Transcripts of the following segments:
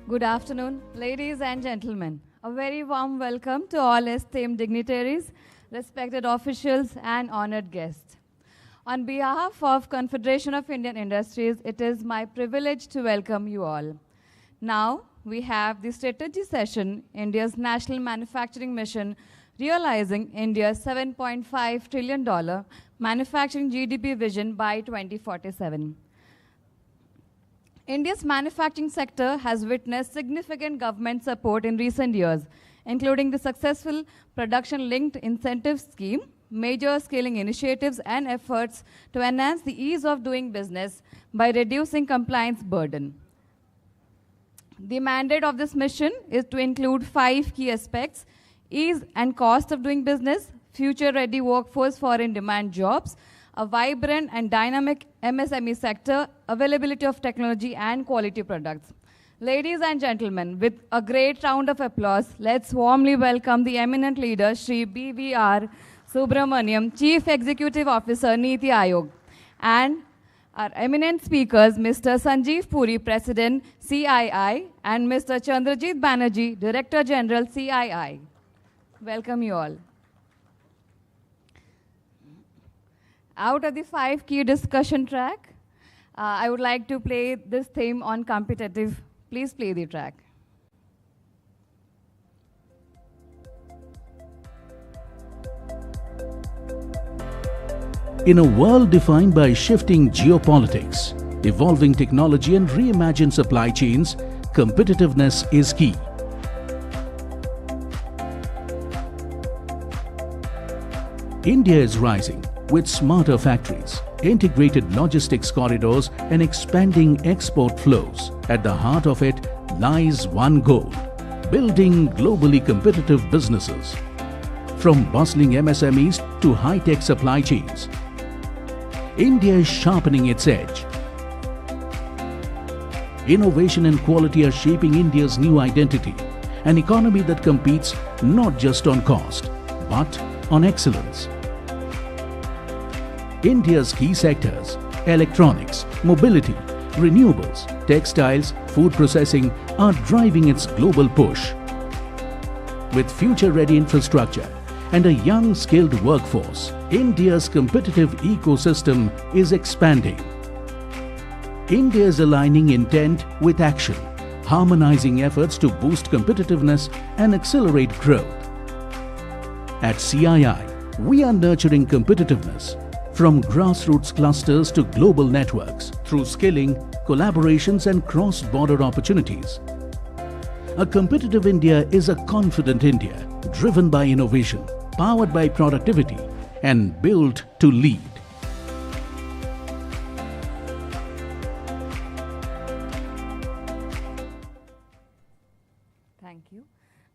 Good afternoon, ladies and gentlemen. A very warm welcome to all esteemed dignitaries, respected officials, and honored guests. On behalf of Confederation of Indian Industries, it is my privilege to welcome you all. Now, we have the strategy session, India's National Manufacturing Mission, realizing India's $7.5 trillion manufacturing GDP vision by 2047. India's manufacturing sector has witnessed significant government support in recent years, including the successful production-linked incentive scheme, major scaling initiatives, and efforts to enhance the ease of doing business by reducing compliance burden. The mandate of this mission is to include 5 key aspects: ease and cost of doing business, future-ready workforce for in-demand jobs, a vibrant and dynamic MSME sector, availability of technology and quality products. Ladies and gentlemen, with a great round of applause, let's warmly welcome the eminent leader, Shri BVR Subramaniam, Chief Executive Officer, Niti Aayog, and our eminent speakers, Mr. Sanjeev Puri, President, CII, and Mr. Chandrajit Banerjee, Director General, CII. Welcome you all. Out of the 5 key discussion track, I would like to play this theme on competitive. Please play the track. In a world defined by shifting geopolitics, evolving technology and reimagined supply chains, competitiveness is key. India is rising with smarter factories, integrated logistics corridors, and expanding export flows. At the heart of it lies one goal: building globally competitive businesses. From bustling MSMEs to high-tech supply chains, India is sharpening its edge. Innovation and quality are shaping India's new identity, an economy that competes not just on cost, but on excellence. India's key sectors, electronics, mobility, renewables, textiles, food processing, are driving its global push. With future-ready infrastructure and a young, skilled workforce, India's competitive ecosystem is expanding. India is aligning intent with action, harmonizing efforts to boost competitiveness and accelerate growth. At CII, we are nurturing competitiveness from grassroots clusters to global networks through skilling, collaborations, and cross-border opportunities. A competitive India is a confident India, driven by innovation, powered by productivity, and built to lead. Thank you.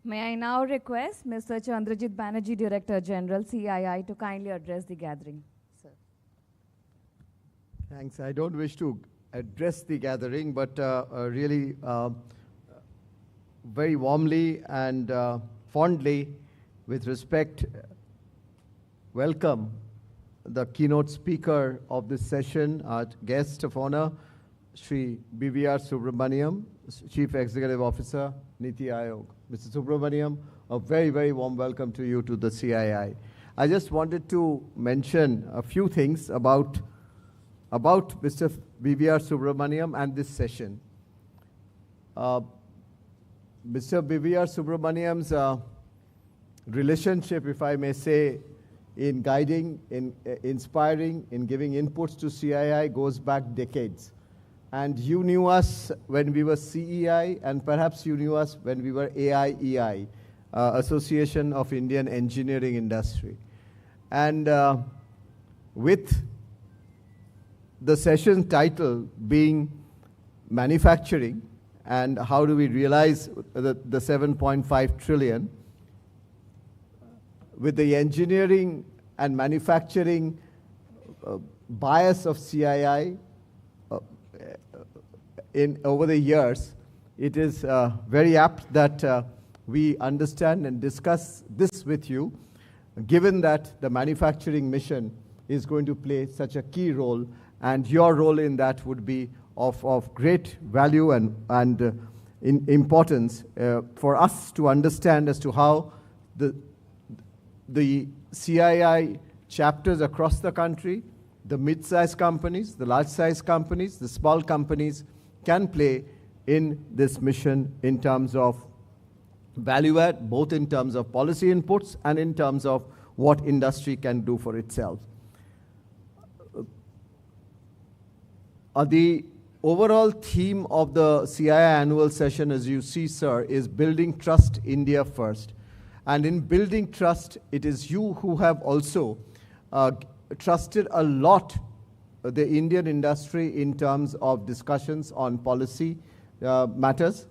May I now request Mr. Chandrajit Banerjee, Director General, CII, to kindly address the gathering. Sir. Thanks. I don't wish to address the gathering, but really very warmly and fondly, with respect, welcome the keynote speaker of this session, our guest of honor, Shri BVR Subramaniam, Chief Executive Officer, Niti Aayog. Mr. Subramaniam, a very, very warm welcome to you to the CII. I just wanted to mention a few things about Mr. BVR Subramaniam and this session. Mr. BVR Subramaniam's relationship, if I may say, in guiding, in inspiring, in giving inputs to CII goes back decades. And you knew us when we were CEI, and perhaps you knew us when we were AIEI, Association of Indian Engineering Industry. And with the session title being manufacturing and how do we realize the 7.5 trillion, with the engineering and manufacturing bias of CII over the years, it is very apt that we understand and discuss this with you, given that the manufacturing mission is going to play such a key role, and your role in that would be of great value and importance for us to understand as to how the CII chapters across the country, the mid-sized companies, the large-sized companies, the small companies can play in this mission in terms of value add, both in terms of policy inputs and in terms of what industry can do for itself. The overall theme of the CII annual session, as you see, sir, is building trust India first. And in building trust, it is you who have also trusted a lot the Indian industry in terms of discussions on policy matters.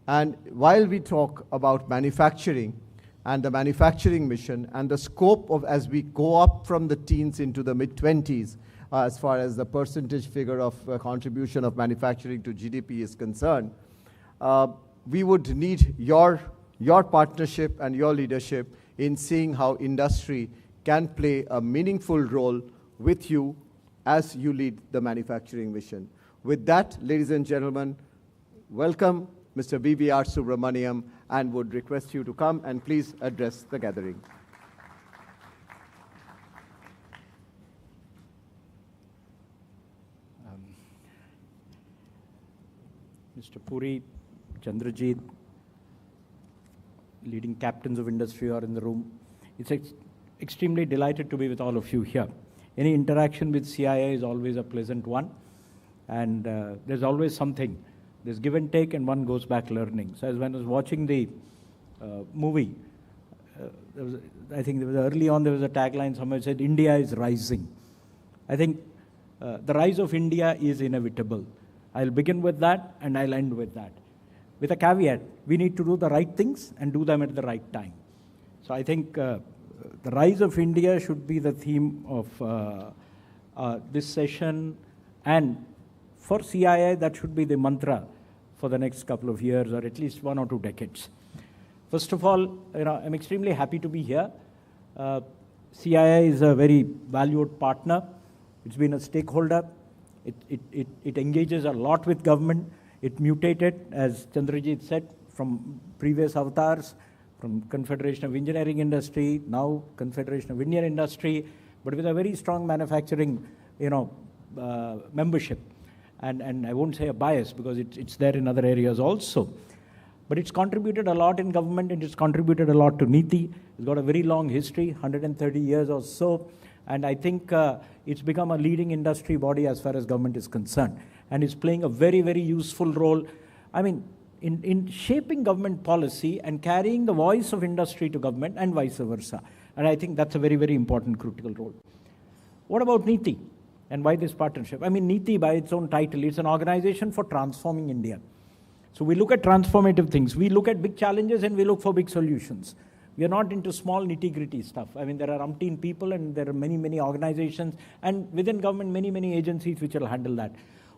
And while we talk about manufacturing and the manufacturing mission and the scope of as we go up from the teens into the mid-20s, as far as the percentage figure of contribution of manufacturing to GDP is concerned, we would need your partnership and your leadership in seeing how industry can play a meaningful role with you as you lead the manufacturing mission. With that, ladies and gentlemen, welcome Mr. B.V.R. Subramaniam, and would request you to come and please address the gathering. Mr. Puri, Chandrajit, leading captains of industry are in the room. It's extremely delighted to be with all of you here. Any interaction with CII is always a pleasant one, and there's always something. There's give and take, and one goes back learning. So as when I was watching the movie, I think early on there was a tagline somewhere said, India is rising. I think the rise of India is inevitable. I'll begin with that, and I'll end with that. With a caveat, we need to do the right things and do them at the right time. So I think the rise of India should be the theme of this session, and for CII, that should be the mantra for the next couple of years, or at least 1 or 2 decades. First of all, I'm extremely happy to be here. CII is a very valued partner. It's been a stakeholder. It engages a lot with government. It mutated, as Chandrajit said, from previous avatars, from Confederation of Engineering Industry, now Confederation of Indian Industry, but with a very strong manufacturing, membership. And I won't say a bias, because it's there in other areas also. But it's contributed a lot in government, and it's contributed a lot to NITI. It's got a very long history, 130 years or so. And I think it's become a leading industry body as far as government is concerned. And it's playing a very, very useful role, in shaping government policy and carrying the voice of industry to government and vice versa. And I think that's a very, very important, critical role. What about NITI? And why this partnership? NITI, by its own title, is an organization for transforming India. So we look at transformative things. We look at big challenges and we look for big solutions. We are not into small nitty-gritty stuff. There are umpteen people, and there are many, many organizations, and within government, many, many agencies which will handle that.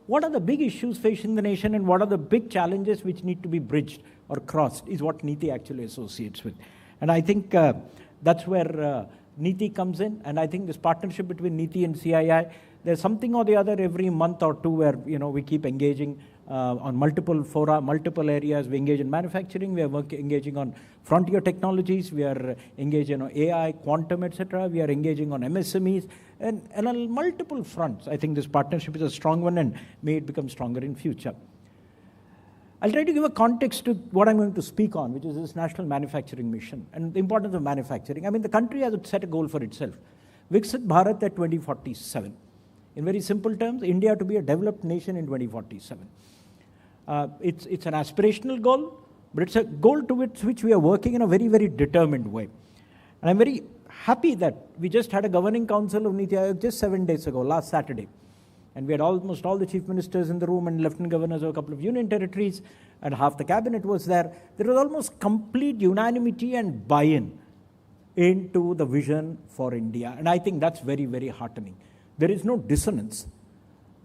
What are the big issues facing the nation, and what are the big challenges which need to be bridged or crossed is what NITI actually associates with. And I think that's where NITI comes in. And I think this partnership between NITI and CII, there's something or the other every month or two where we keep engaging on multiple fora, multiple areas. We engage in manufacturing, we are engaging on frontier technologies, we are engaging on AI, quantum, etc. We are engaging on MSMEs, and on multiple fronts. I think this partnership is a strong one, and may it become stronger in future. I'll try to give a context to what I'm going to speak on, which is this national manufacturing mission and the importance of manufacturing. The country has set a goal for itself. Viksit Bharat at 2047. In very simple terms, India to be a developed nation in 2047. It's an aspirational goal, but it's a goal towards which we are working in a very, very determined way. And I'm very happy that we just had a governing council of NITI Aayog just 7 days ago, last Saturday. And we had almost all the chief ministers in the room and lieutenant governors of a couple of union territories, and half the cabinet was there. There was almost complete unanimity and buy-in into the vision for India. And I think that's very, very heartening. There is no dissonance.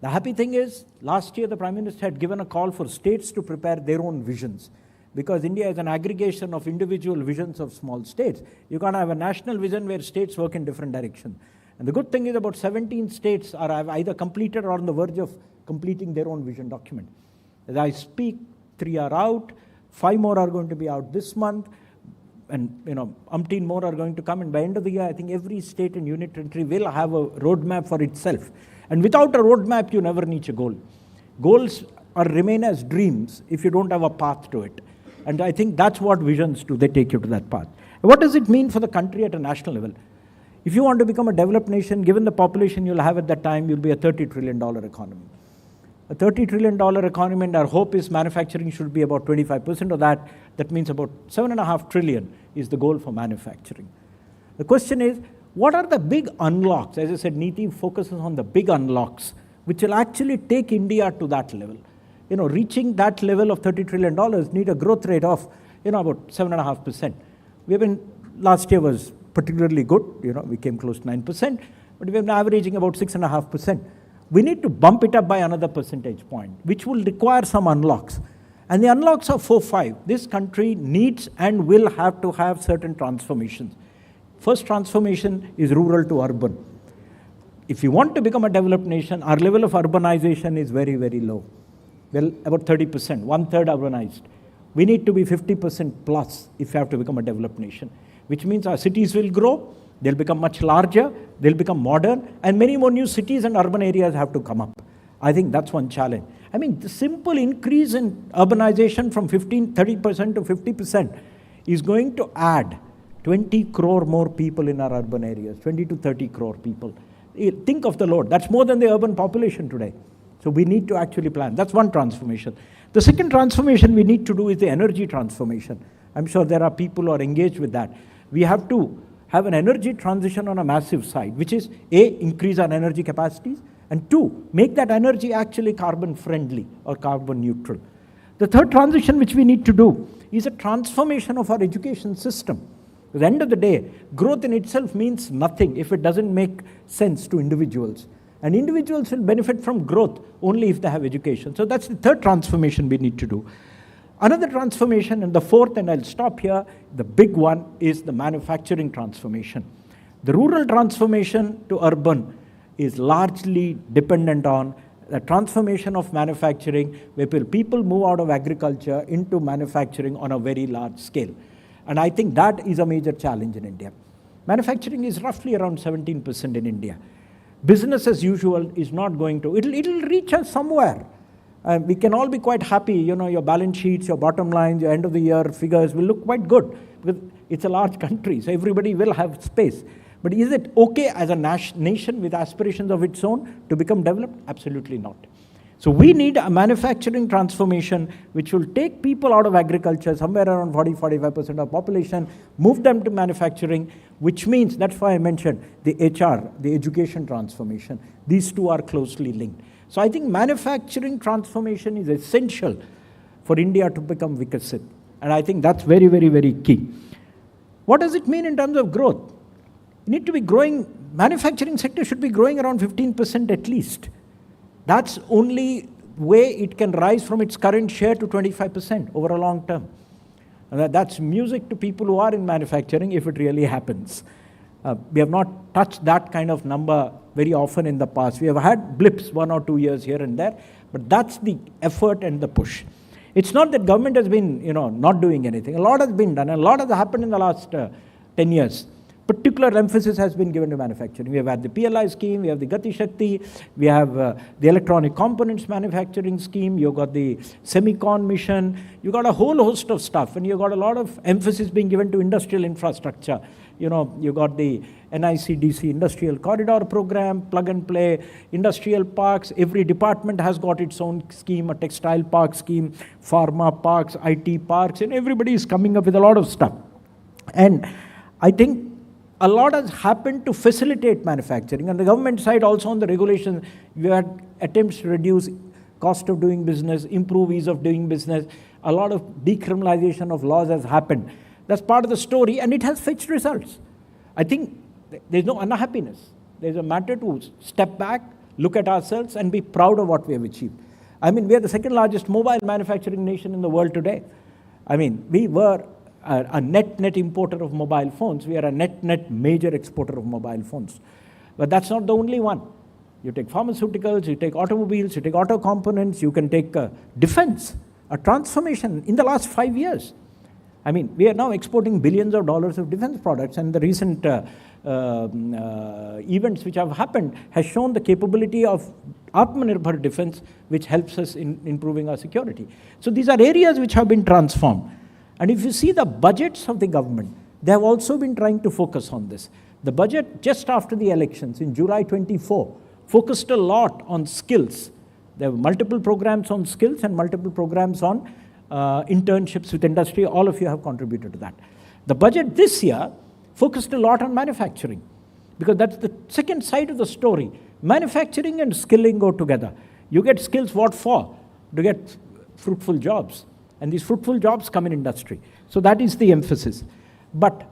The happy thing is, last year the Prime Minister had given a call for states to prepare their own visions, because India is an aggregation of individual visions of small states. You can't have a national vision where states work in different directions. And the good thing is about 17 states are either completed or on the verge of completing their own vision document. As I speak, 3 are out, 5 more are going to be out this month, and umpteen more are going to come. And by end of the year, I think every state and unit territory will have a roadmap for itself. And without a roadmap, you never reach a goal. Goals remain as dreams if you don't have a path to it. And I think that's what visions do. They take you to that path. What does it mean for the country at a national level? If you want to become a developed nation, given the population you'll have at that time, you'll be a $30 trillion economy. A $30 trillion economy, and our hope is manufacturing should be about 25% of that. That means about $7.5 trillion is the goal for manufacturing. The question is, what are the big unlocks? As I said, NITI focuses on the big unlocks, which will actually take India to that level. Reaching that level of $30 trillion need a growth rate of, about 7.5%. Last year was particularly good. We came close to 9%, but we've been averaging about 6.5%. We need to bump it up by another percentage point, which will require some unlocks. And the unlocks are 4, 5. This country needs and will have to have certain transformations. First transformation is rural to urban. If you want to become a developed nation, our level of urbanization is very, very low. Well, about 30%, 1/3 urbanized. We need to be 50% plus if you have to become a developed nation, which means our cities will grow, they'll become much larger, they'll become modern, and many more new cities and urban areas have to come up. I think that's one challenge. The simple increase in urbanization from 30% to 50% is going to add 20 crore more people in our urban areas, 20 to 30 crore people. Think of the load. That's more than the urban population today. So we need to actually plan. That's one transformation. The second transformation we need to do is the energy transformation. I'm sure there are people who are engaged with that. We have to have an energy transition on a massive side, which is A, increase our energy capacities, and 2, make that energy actually carbon friendly or carbon neutral. The third transition which we need to do is a transformation of our education system. At the end of the day, growth in itself means nothing if it doesn't make sense to individuals. And individuals will benefit from growth only if they have education. So that's the third transformation we need to do. Another transformation, and the fourth, and I'll stop here, the big one is the manufacturing transformation. The rural transformation to urban is largely dependent on the transformation of manufacturing, where people move out of agriculture into manufacturing on a very large scale. And I think that is a major challenge in India. Manufacturing is roughly around 17% in India. Business as usual is not going to, it'll reach us somewhere. We can all be quite happy, your balance sheets, your bottom lines, your end of the year figures will look quite good, because it's a large country, so everybody will have space. But is it okay as a nation with aspirations of its own to become developed? Absolutely not. So we need a manufacturing transformation which will take people out of agriculture, somewhere around 40-45% of population, move them to manufacturing, which means, that's why I mentioned the HR, the education transformation. These two are closely linked. So I think manufacturing transformation is essential for India to become Vikasit. And I think that's very, very, very key. What does it mean in terms of growth? You need to be growing, manufacturing sector should be growing around 15% at least. That's only way it can rise from its current share to 25% over a long term. And that's music to people who are in manufacturing if it really happens. We have not touched that kind of number very often in the past. We have had blips 1 or 2 years here and there, but that's the effort and the push. It's not that government has been, not doing anything. A lot has been done. A lot has happened in the last 10 years. Particular emphasis has been given to manufacturing. We have had the PLI scheme, we have the Gati Shakti, we have the electronic components manufacturing scheme, you've got the semicon mission, you've got a whole host of stuff, and you've got a lot of emphasis being given to industrial infrastructure. You've got the NICDC Industrial Corridor Program, plug and play, industrial parks. Every department has got its own scheme, a textile park scheme, pharma parks, IT parks, and everybody is coming up with a lot of stuff. And I think a lot has happened to facilitate manufacturing. On the government side, also on the regulations, we had attempts to reduce cost of doing business, improve ease of doing business. A lot of decriminalization of laws has happened. That's part of the story, and it has fetched results. I think there's no unhappiness. There's a matter to step back, look at ourselves, and be proud of what we have achieved. We are the second largest mobile manufacturing nation in the world today. We were a net importer of mobile phones. We are a net major exporter of mobile phones. But that's not the only one. You take pharmaceuticals, you take automobiles, you take auto components, you can take defense. a transformation in the last 5 years. I mean, we are now exporting billions of dollars of defense products, and the recent events which have happened has shown the capability of Atmanirbhar defense, which helps us in improving our security. So these are areas which have been transformed. And if you see the budgets of the government, they have also been trying to focus on this. The budget just after the elections in July 24 focused a lot on skills. There were multiple programs on skills and multiple programs on internships with industry. All of you have contributed to that. The budget this year focused a lot on manufacturing, because that's the second side of the story. Manufacturing and skilling go together. You get skills, what for? To get fruitful jobs. And these fruitful jobs come in industry. So that is the emphasis. But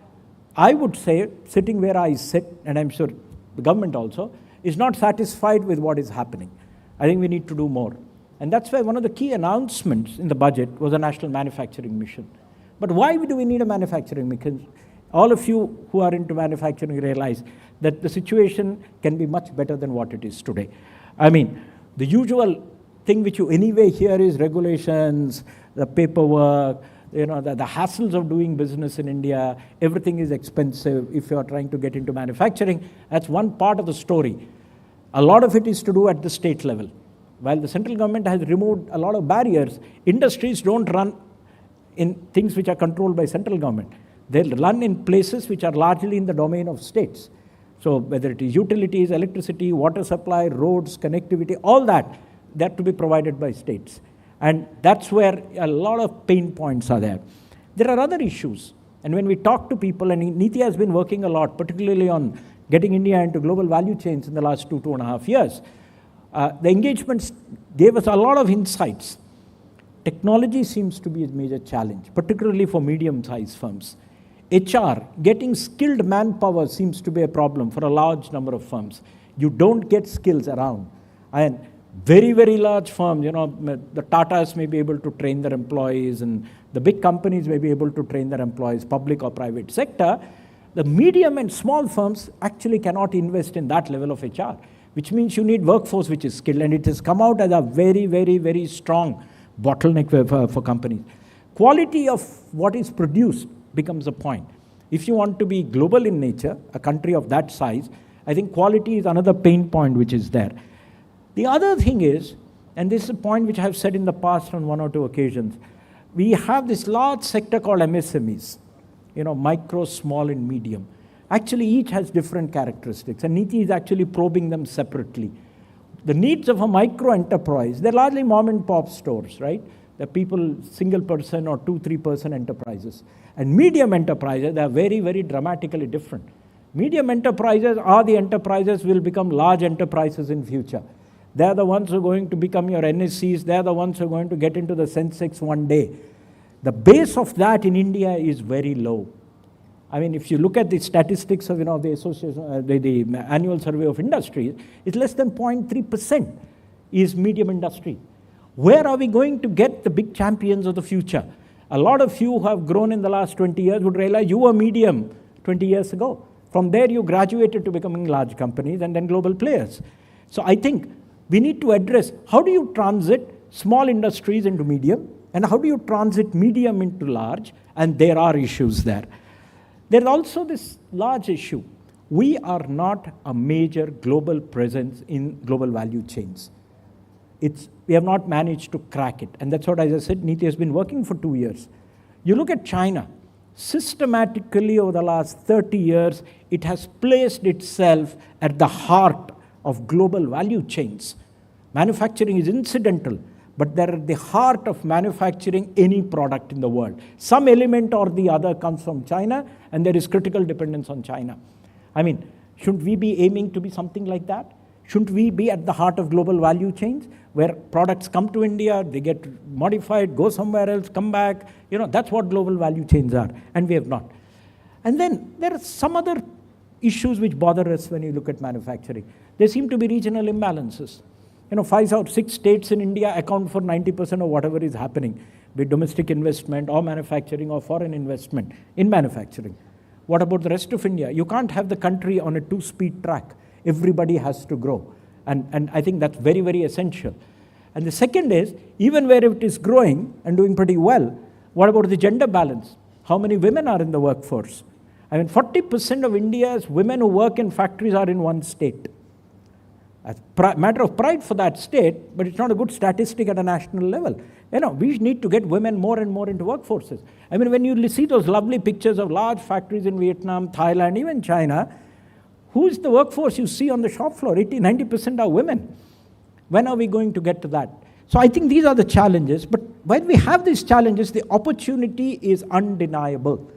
I would say, sitting where I sit, and I'm sure the government also, is not satisfied with what is happening. I think we need to do more. And that's why one of the key announcements in the budget was a national manufacturing mission. But why do we need a manufacturing mission? All of you who are into manufacturing realize that the situation can be much better than what it is today. I mean, the usual thing which you anyway hear is regulations, the paperwork, the hassles of doing business in India. Everything is expensive if you are trying to get into manufacturing. That's one part of the story. A lot of it is to do at the state level. While the central government has removed a lot of barriers, industries don't run in things which are controlled by central government. They run in places which are largely in the domain of states. So whether it is utilities, electricity, water supply, roads, connectivity, all that, they have to be provided by states. And that's where a lot of pain points are there. There are other issues. And when we talk to people, and Niti has been working a lot, particularly on getting India into global value chains in the last 2.5 years, the engagements gave us a lot of insights. Technology seems to be a major challenge, particularly for medium-sized firms. HR, getting skilled manpower seems to be a problem for a large number of firms. You don't get skills around. And very, very large firms, the Tatas may be able to train their employees, and the big companies may be able to train their employees, public or private sector. The medium and small firms actually cannot invest in that level of HR, which means you need workforce which is skilled, and it has come out as a very, very, very strong bottleneck for companies. Quality of what is produced becomes a point. If you want to be global in nature, a country of that size, I think quality is another pain point which is there. The other thing is, and this is a point which I have said in the past on 1 or 2 occasions, we have this large sector called MSMEs, micro, small, and medium. Actually, each has different characteristics, and Niti is actually probing them separately. The needs of a micro enterprise, they're largely mom and pop stores, right? They're people, single person or 2-3 person enterprises. And medium enterprises, they are very, very dramatically different. Medium enterprises are the enterprises will become large enterprises in future. They're the ones who are going to become your NSCs. They're the ones who are going to get into the Sensex one day. The base of that in India is very low. I mean, if you look at the statistics of the association, the annual survey of industries, it's less than 0.3% is medium industry. Where are we going to get the big champions of the future? A lot of you who have grown in the last 20 years would realize you were medium 20 years ago. From there, you graduated to becoming large companies and then global players. So I think we need to address how do you transit small industries into medium, and how do you transit medium into large, and there are issues there. There's also this large issue. We are not a major global presence in global value chains. We have not managed to crack it. And that's what, as I said, Niti has been working for 2 years. You look at China, systematically over the last 30 years, it has placed itself at the heart of global value chains. Manufacturing is incidental, but they're at the heart of manufacturing any product in the world. Some element or the other comes from China, and there is critical dependence on China. I mean, shouldn't we be aiming to be something like that? Shouldn't we be at the heart of global value chains, where products come to India, they get modified, go somewhere else, come back? That's what global value chains are, and we have not. And then there are some other issues which bother us when you look at manufacturing. There seem to be regional imbalances. 5 or 6 states in India account for 90% of whatever is happening, be it domestic investment or manufacturing or foreign investment in manufacturing. What about the rest of India? You can't have the country on a 2-speed track. Everybody has to grow. And I think that's very, very essential. And the second is, even where it is growing and doing pretty well, what about the gender balance? How many women are in the workforce? I mean, 40% of India's women who work in factories are in one state. A matter of pride for that state, but it's not a good statistic at a national level. We need to get women more and more into workforces. I mean, when you see those lovely pictures of large factories in Vietnam, Thailand, even China, who's the workforce you see on the shop floor? 80-90% are women. When are we going to get to that? So I think these are the challenges. But when we have these challenges, the opportunity is undeniable.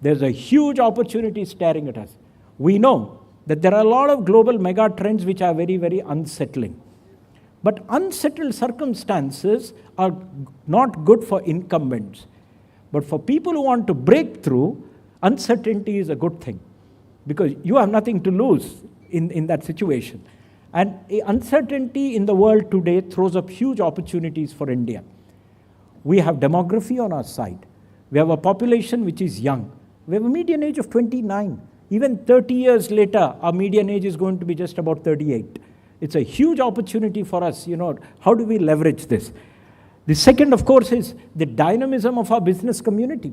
There's a huge opportunity staring at us. We know that there are a lot of global mega trends which are very, very unsettling. But unsettled circumstances are not good for incumbents. But for people who want to break through, uncertainty is a good thing, because you have nothing to lose in that situation. And uncertainty in the world today throws up huge opportunities for India. We have demography on our side. We have a population which is young. We have a median age of 29. Even 30 years later, our median age is going to be just about 38. It's a huge opportunity for us. How do we leverage this? The second, of course, is the dynamism of our business community.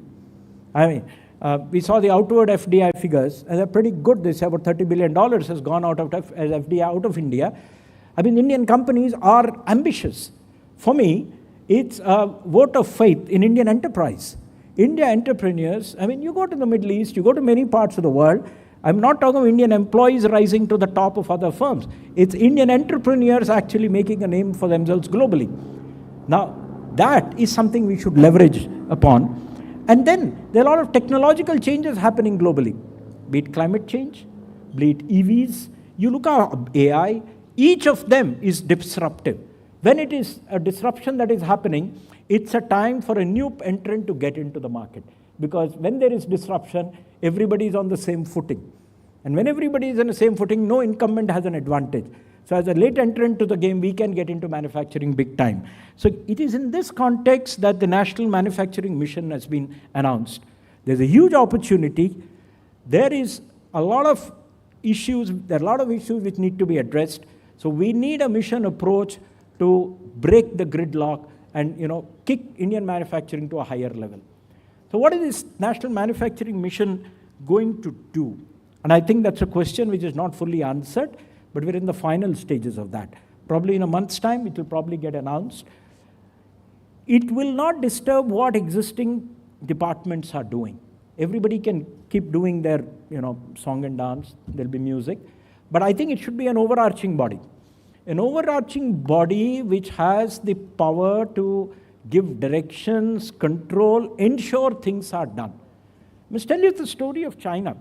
I mean, we saw the outward FDI figures, and they're pretty good. They say about $30 billion has gone out of as FDI out of India. I mean, Indian companies are ambitious. For me, it's a vote of faith in Indian enterprise. India entrepreneurs, I mean, you go to the Middle East, you go to many parts of the world. I'm not talking of Indian employees rising to the top of other firms. It's Indian entrepreneurs actually making a name for themselves globally. Now, that is something we should leverage upon. And then there are a lot of technological changes happening globally, be it climate change, be it EVs. You look at AI, each of them is disruptive. When it is a disruption that is happening, it's a time for a new entrant to get into the market. Because when there is disruption, everybody is on the same footing. And when everybody is on the same footing, no incumbent has an advantage. So as a late entrant to the game, we can get into manufacturing big time. So it is in this context that the National Manufacturing Mission has been announced. There's a huge opportunity. There is a lot of issues, which need to be addressed. So we need a mission approach to break the gridlock and kick Indian manufacturing to a higher level. So what is this National Manufacturing Mission going to do? And I think that's a question which is not fully answered, but we're in the final stages of that. Probably in a month's time, it will probably get announced. It will not disturb what existing departments are doing. Everybody can keep doing their, song and dance. There'll be music. But I think it should be an overarching body. An overarching body which has the power to give directions, control, ensure things are done. I must tell you the story of China.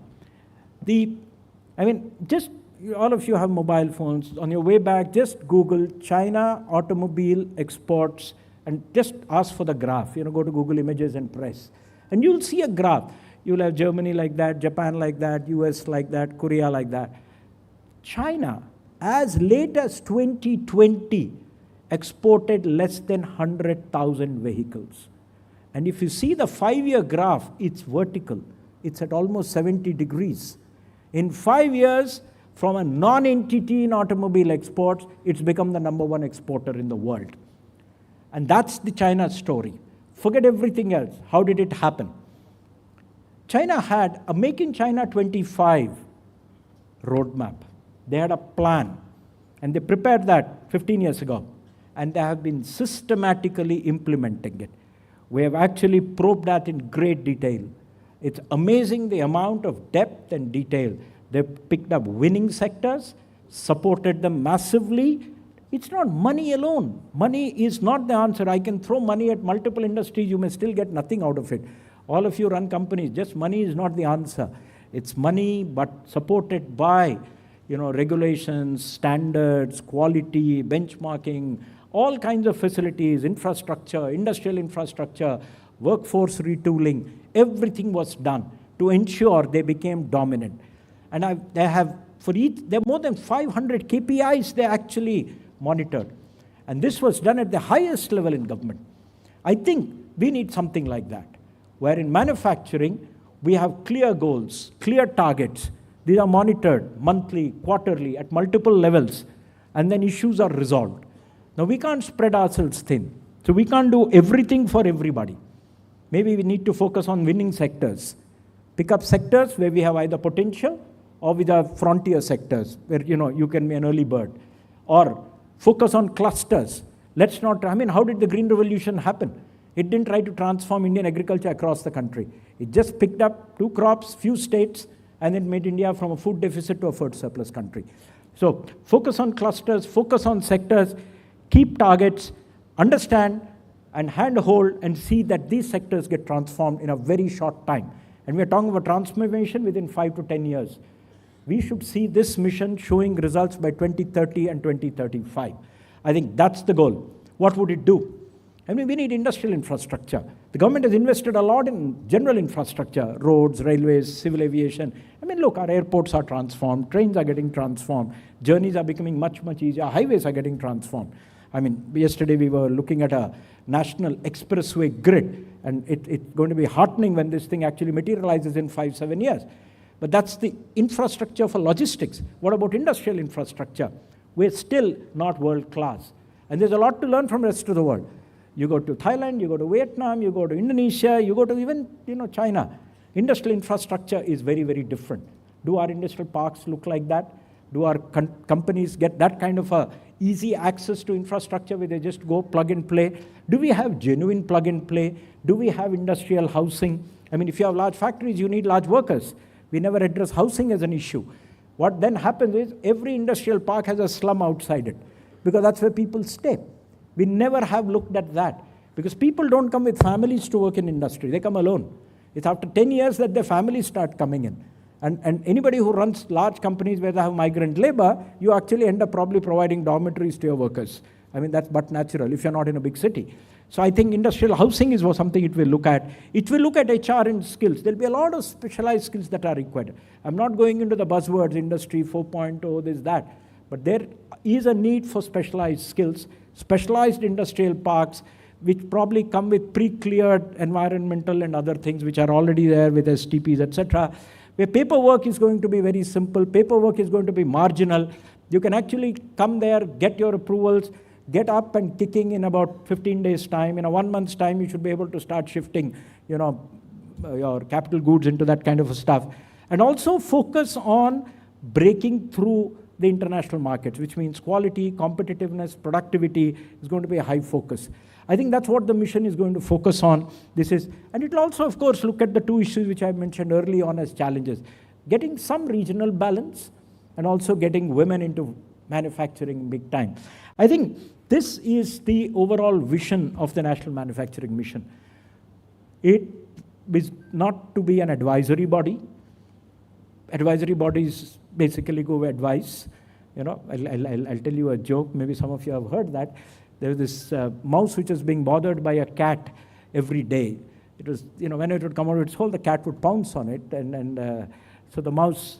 Just all of you have mobile phones. On your way back, just Google China automobile exports and just ask for the graph. Go to Google Images and press. And you'll see a graph. You'll have Germany like that, Japan like that, US like that, Korea like that. China, as late as 2020, exported less than 100,000 vehicles. And if you see the 5-year graph, it's vertical. It's at almost 70 degrees. In 5 years, from a non-entity in automobile exports, it's become the #1 exporter in the world. And that's the China story. Forget everything else. How did it happen? China had a Make in China 25 roadmap. They had a plan. And they prepared that 15 years ago. And they have been systematically implementing it. We have actually probed that in great detail. It's amazing the amount of depth and detail. They picked up winning sectors, supported them massively. It's not money alone. Money is not the answer. I can throw money at multiple industries. You may still get nothing out of it. All of you run companies. Just money is not the answer. It's money, but supported by regulations, standards, quality, benchmarking, all kinds of facilities, infrastructure, industrial infrastructure, workforce retooling. Everything was done to ensure they became dominant. And there are more than 500 KPIs they actually monitored. And this was done at the highest level in government. I think we need something like that, where in manufacturing, we have clear goals, clear targets. These are monitored monthly, quarterly, at multiple levels, and then issues are resolved. Now, we can't spread ourselves thin. So we can't do everything for everybody. Maybe we need to focus on winning sectors. Pick up sectors where we have either potential or with our frontier sectors where, you can be an early bird. Or focus on clusters. How did the Green Revolution happen? It didn't try to transform Indian agriculture across the country. It just picked up 2 crops, few states, and it made India from a food deficit to a food surplus country. So focus on clusters, focus on sectors, keep targets, understand and handhold and see that these sectors get transformed in a very short time. And we're talking about transformation within 5 to 10 years. We should see this mission showing results by 2030 and 2035. I think that's the goal. What would it do? We need industrial infrastructure. The government has invested a lot in general infrastructure, roads, railways, civil aviation. Look, our airports are transformed, trains are getting transformed, journeys are becoming much, much easier, highways are getting transformed. Yesterday we were looking at a national expressway grid, and it's going to be heartening when this thing actually materializes in 5-7 years. But that's the infrastructure for logistics. What about industrial infrastructure? We're still not world class. And there's a lot to learn from the rest of the world. You go to Thailand, you go to Vietnam, you go to Indonesia, you go to even China. Industrial infrastructure is very, very different. Do our industrial parks look like that? Do our companies get that kind of a easy access to infrastructure where they just go plug and play? Do we have genuine plug and play? Do we have industrial housing? If you have large factories, you need large workers. We never address housing as an issue. What then happens is every industrial park has a slum outside it because that's where people stay. We never have looked at that because people don't come with families to work in industry. They come alone. It's after 10 years that their families start coming in. And anybody who runs large companies where they have migrant labor, you actually end up probably providing dormitories to your workers. That's but natural if you're not in a big city. So I think industrial housing is something it will look at. It will look at HR and skills. There'll be a lot of specialized skills that are required. I'm not going into the buzzwords, industry 4.0, this, that. But there is a need for specialized skills, specialized industrial parks, which probably come with pre-cleared environmental and other things which are already there with STPs, etc., where paperwork is going to be very simple, paperwork is going to be marginal. You can actually come there, get your approvals, get up and kicking in about 15 days' time. In a 1 month's time, you should be able to start shifting, your capital goods into that kind of stuff. And also focus on breaking through the international markets, which means quality, competitiveness, productivity is going to be a high focus. I think that's what the mission is going to focus on. And it will also, of course, look at the 2 issues which I mentioned early on as challenges. Getting some regional balance and also getting women into manufacturing big time. I think this is the overall vision of the National Manufacturing Mission. It is not to be an advisory body. Advisory bodies basically go with advice. I'll tell you a joke. Maybe some of you have heard that. There was this mouse which was being bothered by a cat every day. It was, when it would come out of its hole, the cat would pounce on it. So the mouse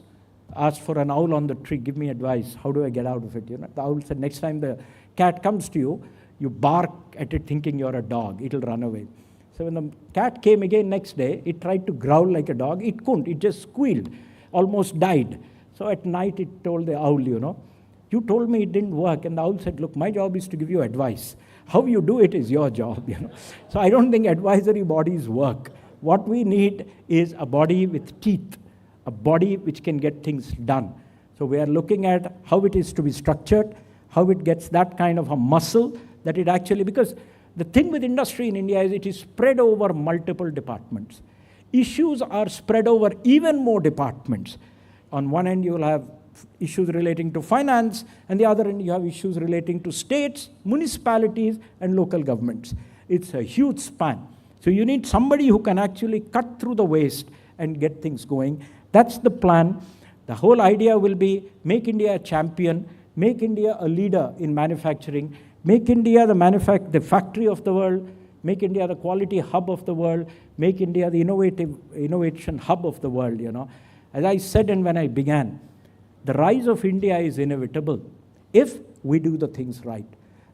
asked for an owl on the tree, give me advice. How do I get out of it? The owl said, next time the cat comes to you, you bark at it thinking you're a dog. It'll run away. So when the cat came again next day, it tried to growl like a dog. It couldn't. It just squealed, almost died. So at night it told the owl, you told me it didn't work. And the owl said, look, my job is to give you advice. How you do it is your job. So I don't think advisory bodies work. What we need is a body with teeth, a body which can get things done. So we are looking at how it is to be structured, how it gets that kind of a muscle that it actually, because the thing with industry in India is it is spread over multiple departments. Issues are spread over even more departments. On one end, you will have issues relating to finance, and the other end, you have issues relating to states, municipalities, and local governments. It's a huge span. So you need somebody who can actually cut through the waste and get things going. That's the plan. The whole idea will be make India a champion, make India a leader in manufacturing, make India the factory of the world, make India the quality hub of the world, make India the innovation hub of the world, As I said and when I began, the rise of India is inevitable if we do the things right.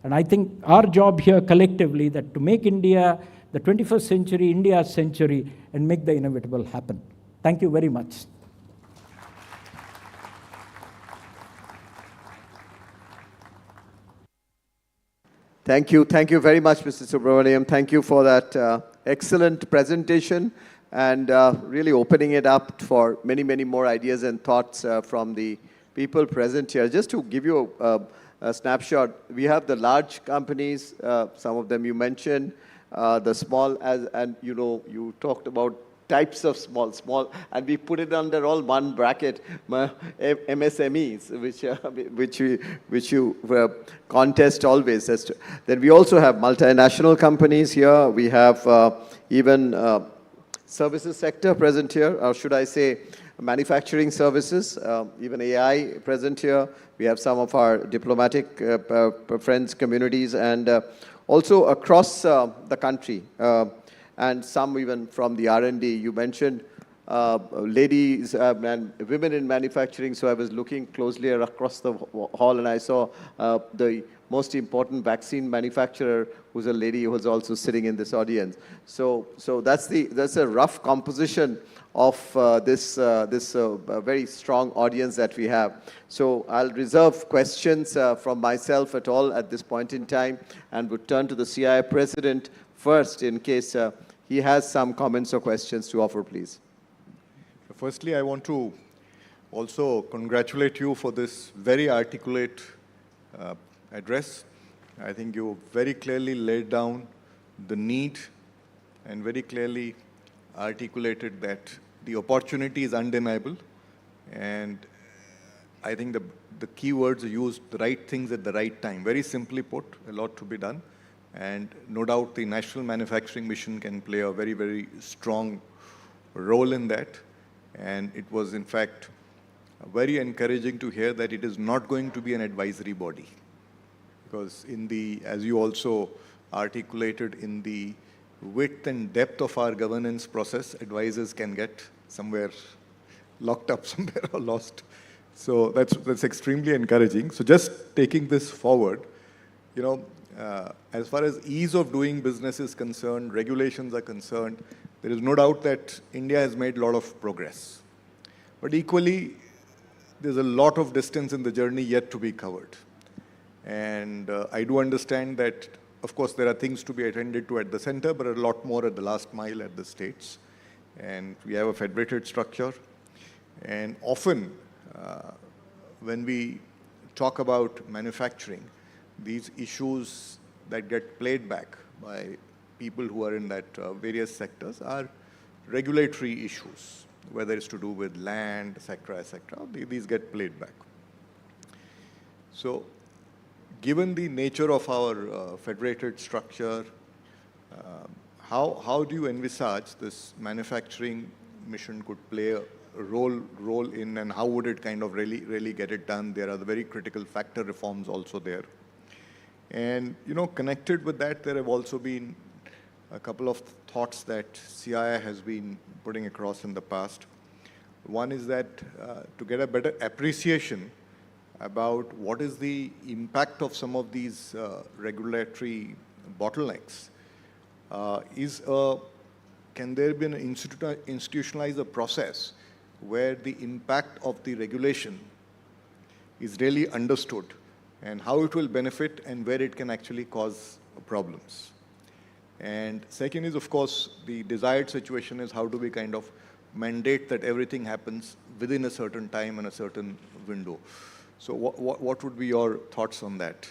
And I think our job here collectively that to make India the 21st century, India's century, and make the inevitable happen. Thank you very much. Thank you. Thank you very much, Mr. Subramaniam. Thank you for that excellent presentation and really opening it up for many, many more ideas and thoughts from the people present here. Just to give you a snapshot, we have the large companies, some of them you mentioned, the small, and you know, you talked about types of small, and we put it under all one bracket, MSMEs, which you contest always. Then we also have multinational companies here. We have even services sector present here, or should I say manufacturing services, even AI present here. We have some of our diplomatic friends, communities, and also across the country. And some even from the R&D. You mentioned ladies and women in manufacturing, so I was looking closely across the hall and I saw the most important vaccine manufacturer, who's a lady who's also sitting in this audience. So that's a rough composition of this very strong audience that we have. So I'll reserve questions from myself at all at this point in time and would turn to the CII President first in case he has some comments or questions to offer, please. Firstly, I want to also congratulate you for this very articulate address. I think you very clearly laid down the need and very clearly articulated that the opportunity is undeniable. And I think the key words are used, the right things at the right time. Very simply put, a lot to be done. And no doubt the National Manufacturing Mission can play a very, very strong role in that. And it was, in fact, very encouraging to hear that it is not going to be an advisory body. Because as you also articulated, in the width and depth of our governance process, advisors can get somewhere locked up somewhere or lost. So that's extremely encouraging. So just taking this forward, you know, as far as ease of doing business is concerned, regulations are concerned, there is no doubt that India has made a lot of progress. But equally, there's a lot of distance in the journey yet to be covered. And I do understand that, of course, there are things to be attended to at the center, but a lot more at the last mile at the states. And we have a federated structure. And often, when we talk about manufacturing, these issues that get played back by people who are in that various sectors are regulatory issues, whether it's to do with land, et cetera, these get played back. So, given the nature of our federated structure, how do you envisage this manufacturing mission could play a role in, and how would it kind of really get it done? There are the very critical factor reforms also there. And, you know, connected with that, there have also been a couple of thoughts that CII has been putting across in the past. One is that to get a better appreciation about what is the impact of some of these regulatory bottlenecks, can there be an institutionalize a process where the impact of the regulation is really understood and how it will benefit and where it can actually cause problems. And second is, of course, the desired situation is how do we kind of mandate that everything happens within a certain time and a certain window. So what would be your thoughts on that?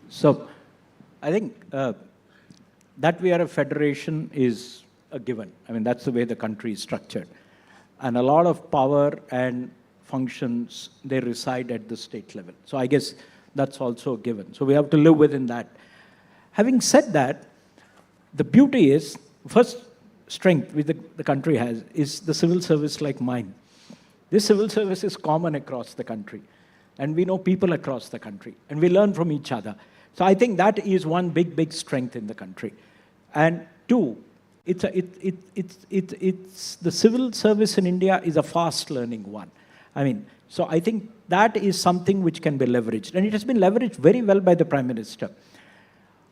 So I think that we are a federation is a given. I mean, that's the way the country is structured. And a lot of power and functions, they reside at the state level. So I guess that's also a given. So we have to live within that. Having said that, the beauty is, first strength which the country has is the civil service like mine. This civil service is common across the country. And we know people across the country. And we learn from each other. So I think that is one big strength in the country. And two, it's the civil service in India is a fast learning one. I mean, so I think that is something which can be leveraged. And it has been leveraged very well by the Prime Minister.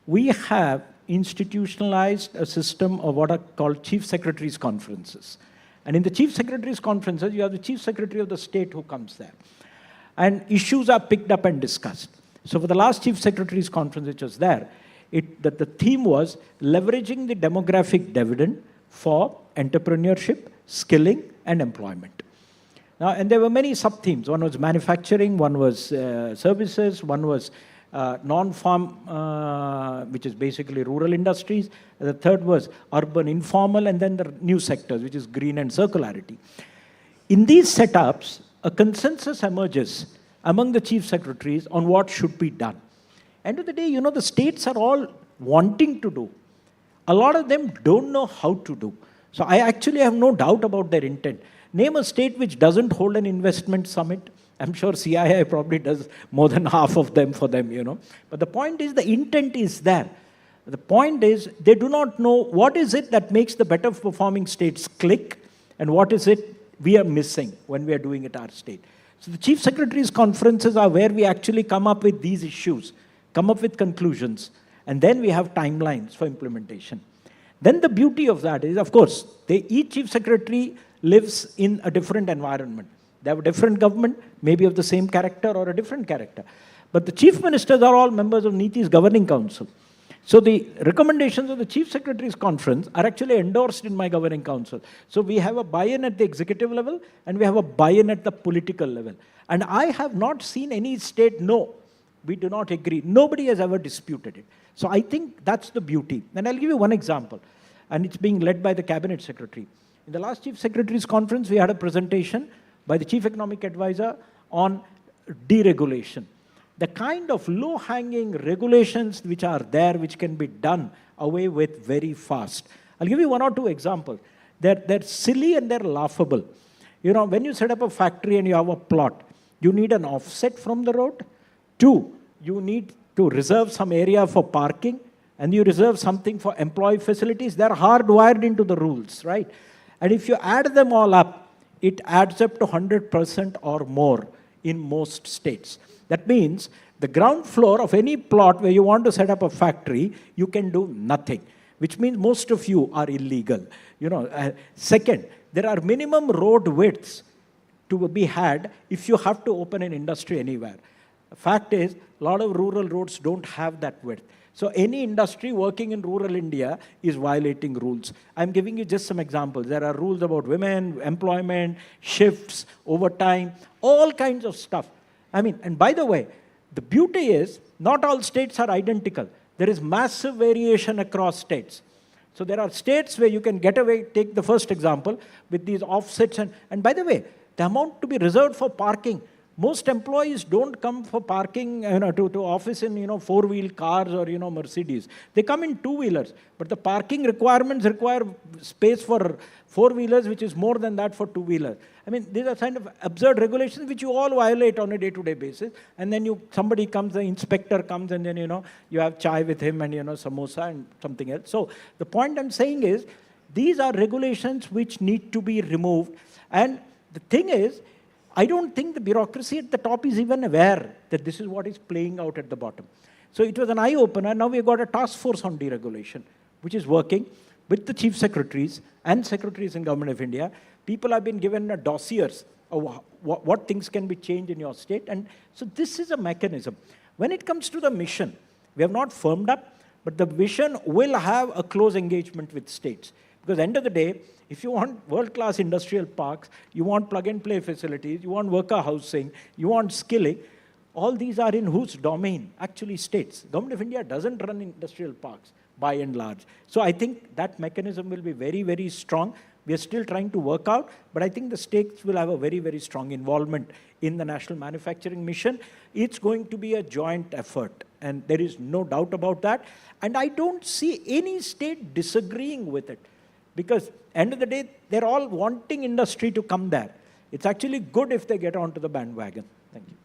We have institutionalized a system of what are called Chief Secretaries' Conferences. And in the Chief Secretaries' Conferences, you have the Chief Secretary of the state who comes there. And issues are picked up and discussed. So for the last Chief Secretary's conference which was there, that the theme was leveraging the demographic dividend for entrepreneurship, skilling, and employment. Now, and there were many sub-themes. One was manufacturing, one was services, one was non-farm, which is basically rural industries. The third was urban informal, and then the new sectors, which is green and circularity. In these setups, a consensus emerges among the chief secretaries on what should be done. End of the day, the states are all wanting to do. A lot of them don't know how to do. So I actually have no doubt about their intent. Name a state which doesn't hold an investment summit. I'm sure CII probably does more than half of them for them, But the point is, the intent is there. The point is, they do not know what is it that makes the better performing states click, and what is it we are missing when we are doing it our state. So the Chief Secretaries' conferences are where we actually come up with these issues, come up with conclusions, and then we have timelines for implementation. Then the beauty of that is, of course, each Chief Secretary lives in a different environment. They have a different government, maybe of the same character or a different character. But the Chief Ministers are all members of NITI's Governing Council. So the recommendations of the Chief Secretary's conference are actually endorsed in my Governing Council. So we have a buy-in at the executive level, and we have a buy-in at the political level. And I have not seen any state, no, we do not agree. Nobody has ever disputed it. So I think that's the beauty. And I'll give you one example. And it's being led by the Cabinet Secretary. In the last Chief Secretary's conference, we had a presentation by the Chief Economic Advisor on deregulation. The kind of low-hanging regulations which are there, which can be done away with very fast. I'll give you one or two examples. They're silly and they're laughable. When you set up a factory and you have a plot, you need an offset from the road. 2, you need to reserve some area for parking, and you reserve something for employee facilities. They're hardwired into the rules, right? And if you add them all up, it adds up to 100% or more in most states. That means the ground floor of any plot where you want to set up a factory, you can do nothing, which means most of you are illegal. Second, there are minimum road widths to be had if you have to open an industry anywhere. The fact is, a lot of rural roads don't have that width. So any industry working in rural India is violating rules. I'm giving you just some examples. There are rules about women, employment, shifts, overtime, all kinds of stuff. And by the way, the beauty is, not all states are identical. There is massive variation across states. So there are states where you can get away, take the first example, with these offsets. And by the way, the amount to be reserved for parking, most employees don't come for parking to office in four-wheel cars or Mercedes. They come in two-wheelers, but the parking requirements require space for four-wheelers, which is more than that for two-wheelers. These are kind of absurd regulations which you all violate on a day-to-day basis. And then somebody comes, the inspector comes, and then you have chai with him and samosa and something else. So the point I'm saying is, these are regulations which need to be removed. And the thing is, I don't think the bureaucracy at the top is even aware that this is what is playing out at the bottom. So it was an eye-opener. Now we've got a task force on deregulation, which is working with the chief secretaries and secretaries in Government of India. People have been given dossiers of what things can be changed in your state. And so this is a mechanism. When it comes to the mission, we have not firmed up, but the vision will have a close engagement with states. Because at the end of the day, if you want world-class industrial parks, you want plug-and-play facilities, you want worker housing, you want skilling, all these are in whose domain? Actually states. Government of India doesn't run industrial parks, by and large. So I think that mechanism will be very, very strong. We are still trying to work out, but I think the states will have a very, very strong involvement in the National Manufacturing Mission. It's going to be a joint effort, and there is no doubt about that. And I don't see any state disagreeing with it. Because end of the day, they're all wanting industry to come there. It's actually good if they get onto the bandwagon. Thank you.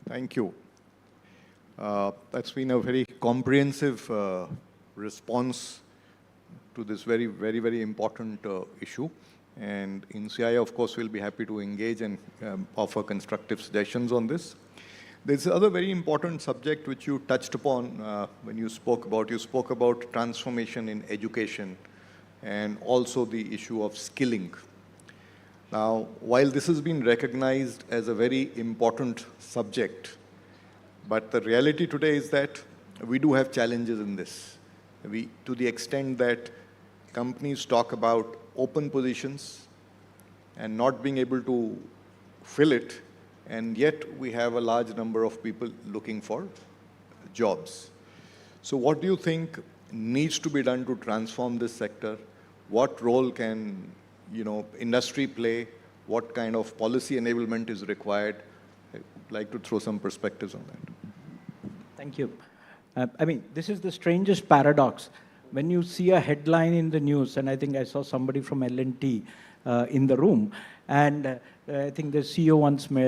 Thank you. That's been a very comprehensive response to this very, very, very important issue. And in CII, of course, we'll be happy to engage and offer constructive suggestions on this. There's another very important subject which you touched upon when you spoke about transformation in education, and also the issue of skilling. Now, while this has been recognized as a very important subject, But the reality today is that we do have challenges in this. To the extent that companies talk about open positions and not being able to fill it, and yet we have a large number of people looking for jobs. So what do you think needs to be done to transform this sector? What role can, industry play? What kind of policy enablement is required? I'd like to throw some perspectives on that. Thank you. This is the strangest paradox. When you see a headline in the news, and I think I saw somebody from L&T in the room, and I think the CEO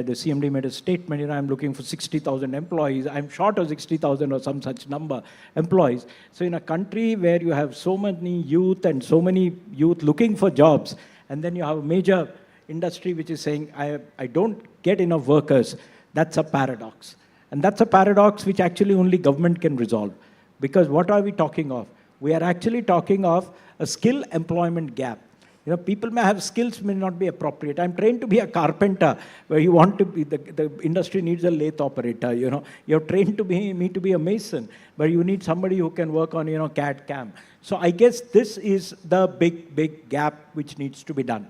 the CMD made a statement, I'm looking for 60,000 employees. I'm short of 60,000 or some such number employees. So in a country where you have so many youth and so many youth looking for jobs, and then you have a major industry which is saying, I don't get enough workers, that's a paradox. And that's a paradox which actually only government can resolve. Because what are we talking of? We are actually talking of a skill employment gap. People may have skills, may not be appropriate. I'm trained to be a carpenter, where you want to be, the industry needs a lathe operator, You're trained to be a mason, but you need somebody who can work on, CAD CAM. So I guess this is the big gap which needs to be done.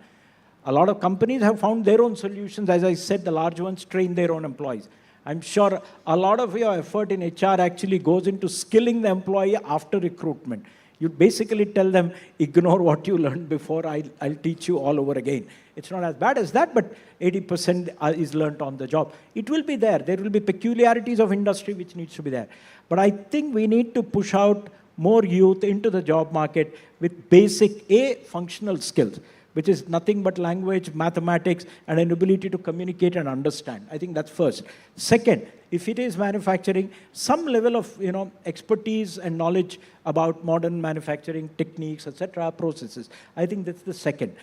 A lot of companies have found their own solutions. As I said, the large ones train their own employees. I'm sure a lot of your effort in HR actually goes into skilling the employee after recruitment. You basically tell them, ignore what you learned before, I'll teach you all over again. It's not as bad as that, but 80% is learnt on the job. It will be there. There will be peculiarities of industry which needs to be there. But I think we need to push out more youth into the job market with basic, functional skills, which is nothing but language, mathematics, and an ability to communicate and understand. I think that's first. Second, if it is manufacturing, some level of expertise and knowledge about modern manufacturing techniques, etc., processes. I think that's the second.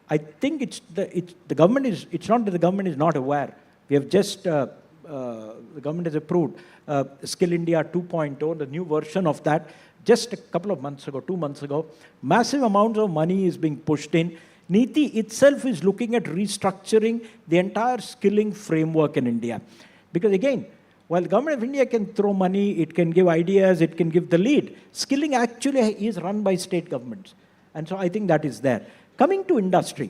I think it's not that the government is not aware. We have just, the government has approved Skill India 2.0, the new version of that, just a couple of months ago, 2 months ago. Massive amounts of money is being pushed in. NITI itself is looking at restructuring the entire skilling framework in India. Because again, while the government of India can throw money, it can give ideas, it can give the lead, skilling actually is run by state governments. And so I think that is there. Coming to industry,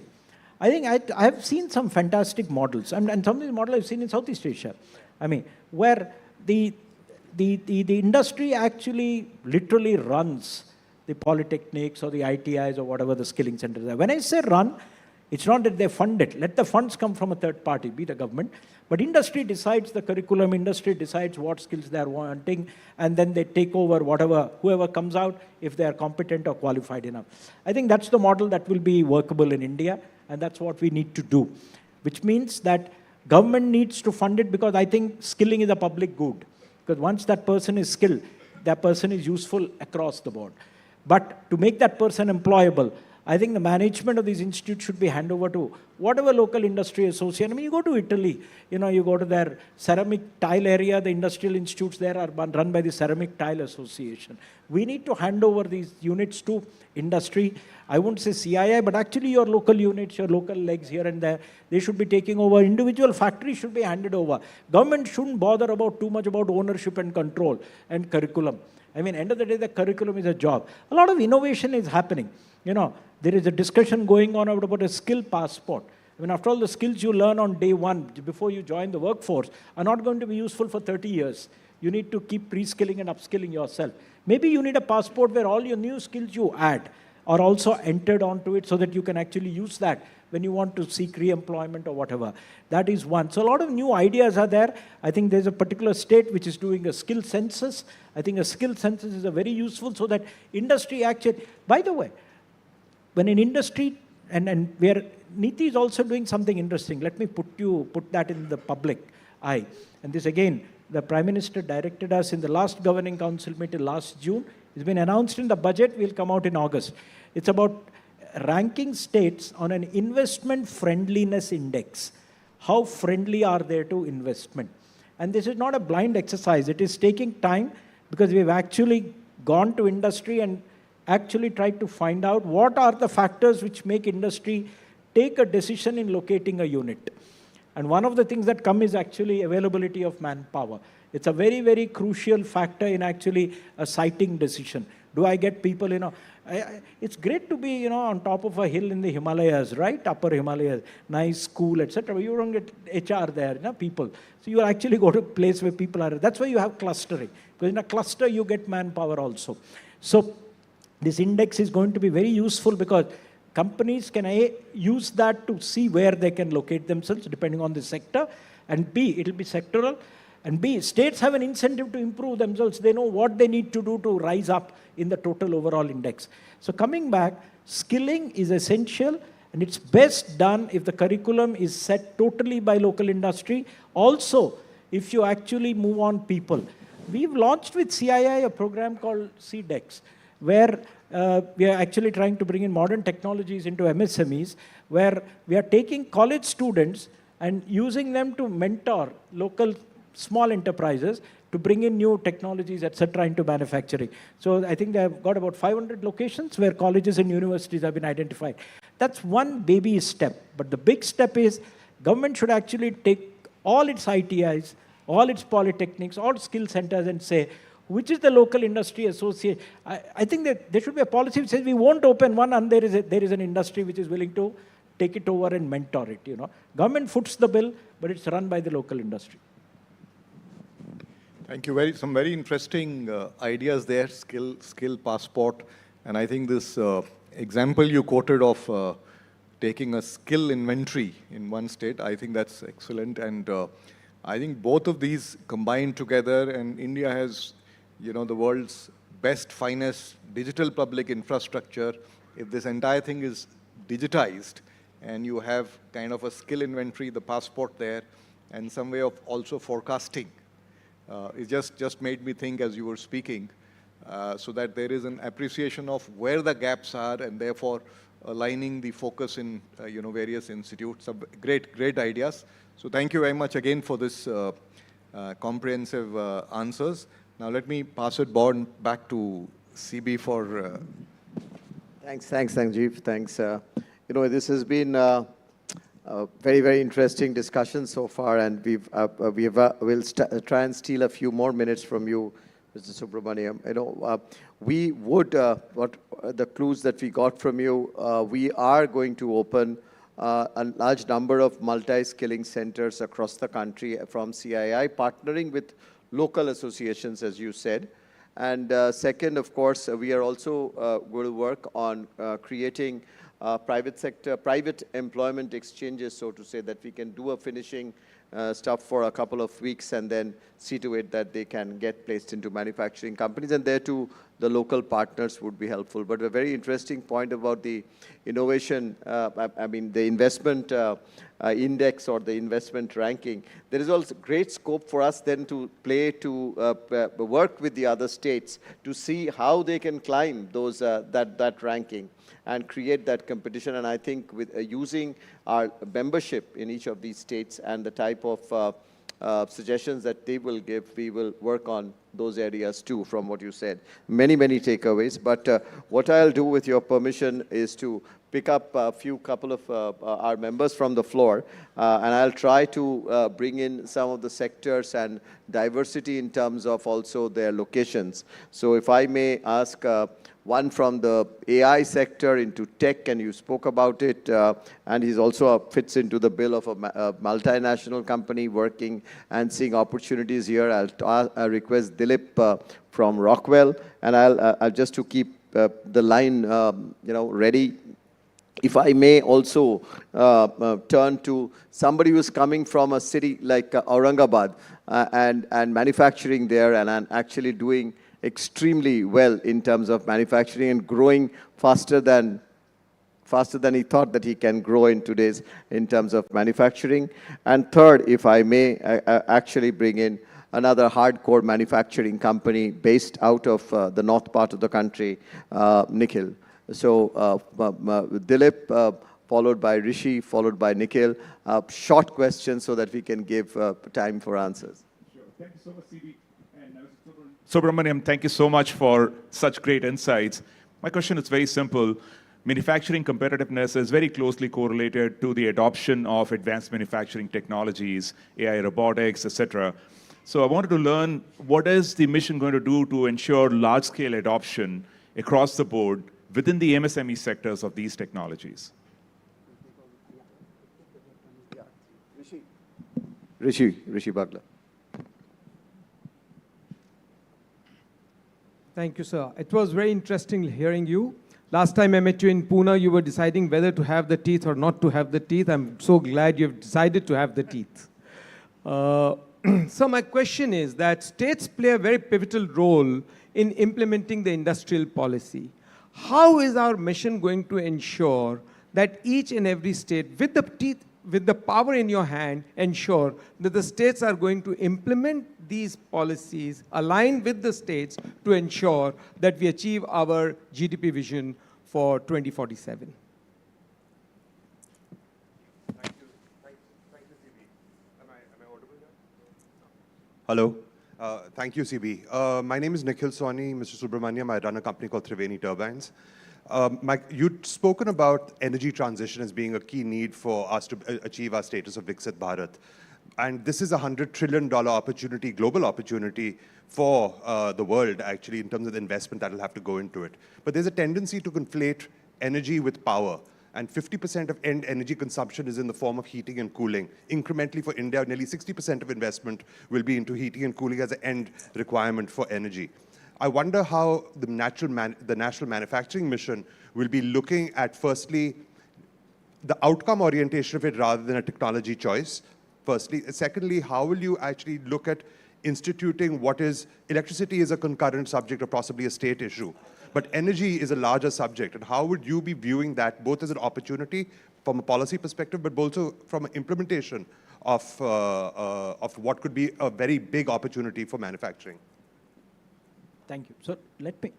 I think I have seen some fantastic models. And some of these models I've seen in Southeast Asia. Where the industry actually literally runs the polytechnics or the ITIs or whatever the skilling centers are. When I say run, it's not that they fund it. Let the funds come from a third party, be the government. But industry decides the curriculum, industry decides what skills they're wanting, and then they take over whoever comes out, if they are competent or qualified enough. I think that's the model that will be workable in India, and that's what we need to do. Which means that government needs to fund it, because I think skilling is a public good. Because once that person is skilled, that person is useful across the board. But to make that person employable, I think the management of these institutes should be handed over to whatever local industry association. You go to Italy, you go to their ceramic tile area, the industrial institutes there are run by the Ceramic Tile Association. We need to hand over these units to industry. I won't say CII, but actually your local units, your local legs here and there, they should be taking over. Individual factories should be handed over. Government shouldn't bother too much about ownership and control and curriculum. End of the day, the curriculum is a job. A lot of innovation is happening. There is a discussion going on about a skill passport. After all, the skills you learn on day one, before you join the workforce, are not going to be useful for 30 years. You need to keep reskilling and upskilling yourself. Maybe you need a passport where all your new skills you add are also entered onto it, so that you can actually use that when you want to seek re-employment or whatever. That is one. So a lot of new ideas are there. I think there's a particular state which is doing a skill census. I think a skill census is a very useful, so that industry actually, by the way, when an industry, and where NITI is also doing something interesting. Let me put that in the public eye. And this again, the Prime Minister directed us in the last Governing Council meeting last June. It's been announced in the budget, will come out in August. It's about ranking states on an investment friendliness index. How friendly are they to investment? And this is not a blind exercise. It is taking time, because we've actually gone to industry and actually tried to find out what are the factors which make industry take a decision in locating a unit. And one of the things that come is actually availability of manpower. It's a very, very crucial factor in actually a siting decision. Do I get people, it's great to be, on top of a hill in the Himalayas, right? Upper Himalayas, nice school, etc. But you don't get HR there, people. So you actually go to a place where people are. That's why you have clustering. Because in a cluster, you get manpower also. So this index is going to be very useful because companies can use that to see where they can locate themselves depending on the sector. And B, it will be sectoral. And B, states have an incentive to improve themselves. They know what they need to do to rise up in the total overall index. So coming back, skilling is essential, and it's best done if the curriculum is set totally by local industry. Also, if you actually move on people. We've launched with CII a program called CDEX, where we are actually trying to bring in modern technologies into MSMEs, where we are taking college students and using them to mentor local small enterprises to bring in new technologies, etc., into manufacturing. So I think they have got about 500 locations where colleges and universities have been identified. That's one baby step. But the big step is government should actually take all its ITIs, all its polytechnics, all skill centers and say, which is the local industry associate? I think that there should be a policy which says we won't open one and there is an industry which is willing to take it over and mentor it. Government foots the bill, but it's run by the local industry. Thank you. Some very interesting ideas there, skill passport. And I think this example you quoted of taking a skill inventory in one state, I think that's excellent. And I think both of these combined together, and India has, the world's best, finest digital public infrastructure. If this entire thing is digitized and you have kind of a skill inventory, the passport there, and some way of also forecasting, it just made me think as you were speaking, so that there is an appreciation of where the gaps are and therefore aligning the focus in various institutes. Some great ideas. So thank you very much again for this comprehensive answers. Now let me pass it back to CB for... Thanks, Sanjeev. Thanks. This has been a very, very interesting discussion so far, and we'll try and steal a few more minutes from you, Mr. Subramaniam. We would, what the clues that we got from you, we are going to open a large number of multi-skilling centers across the country from CII, partnering with local associations, as you said. And second, of course, we are also going to work on creating private employment exchanges, so to say, that we can do a finishing stuff for a couple of weeks and then see to it that they can get placed into manufacturing companies, and there too the local partners would be helpful. But a very interesting point about the innovation, the investment index or the investment ranking. There is also great scope for us then to work with the other states to see how they can climb those that ranking and create that competition. And I think with using our membership in each of these states and the type of suggestions that they will give, we will work on those areas too, from what you said. Many takeaways. But what I'll do, with your permission, is to pick up a couple of our members from the floor, and I'll try to bring in some of the sectors and diversity in terms of also their locations. So if I may ask one from the AI sector into tech, and you spoke about it, and he's also fits into the bill of a multinational company working and seeing opportunities here. I'll request Dilip from Rockwell, and I'll just to keep the line ready. If I may also turn to somebody who's coming from a city like Aurangabad and manufacturing there and actually doing extremely well in terms of manufacturing and growing faster than he thought that he can grow in terms of manufacturing. And third, if I may actually bring in another hardcore manufacturing company based out of the north part of the country, Nikhil. So Dilip, followed by Rishi, followed by Nikhil. Short questions so that we can give time for answers. Sure. Thank you so much, CD. And Subramaniam, thank you so much for such great insights. My question is very simple. Manufacturing competitiveness is very closely correlated to the adoption of advanced manufacturing technologies, AI, robotics, etc. So I wanted to learn, what is the mission going to do to ensure large-scale adoption across the board within the MSME sectors of these technologies? Rishi Butler. Thank you, sir. It was very interesting hearing you. Last time I met you in Pune, you were deciding whether to have the teeth or not to have the teeth. I'm so glad you've decided to have the teeth. So my question is that states play a very pivotal role in implementing the industrial policy. How is our mission going to ensure that each and every state, with the power in your hand, ensure that the states are going to implement these policies, align with the states to ensure that we achieve our GDP vision for 2047? Thank you, CB. Am I audible now? Hello. Thank you, CB. My name is Nikhil Sawhney, Mr. Subramaniam. I run a company called Triveni Turbines. You'd spoken about energy transition as being a key need for us to achieve our status of Viksit Bharat. And this is a $100 trillion opportunity, global opportunity for the world, actually, in terms of the investment that will have to go into it. But there's a tendency to conflate energy with power. And 50% of end energy consumption is in the form of heating and cooling. Incrementally for India, nearly 60% of investment will be into heating and cooling as an end requirement for energy. I wonder how the National Manufacturing Mission will be looking at, firstly, the outcome orientation of it rather than a technology choice. Firstly. Secondly, how will you actually look at instituting what is, electricity is a concurrent subject or possibly a state issue, but energy is a larger subject, and how would you be viewing that both as an opportunity from a policy perspective, but also from an implementation of what could be a very big opportunity for manufacturing? Thank you. So let me,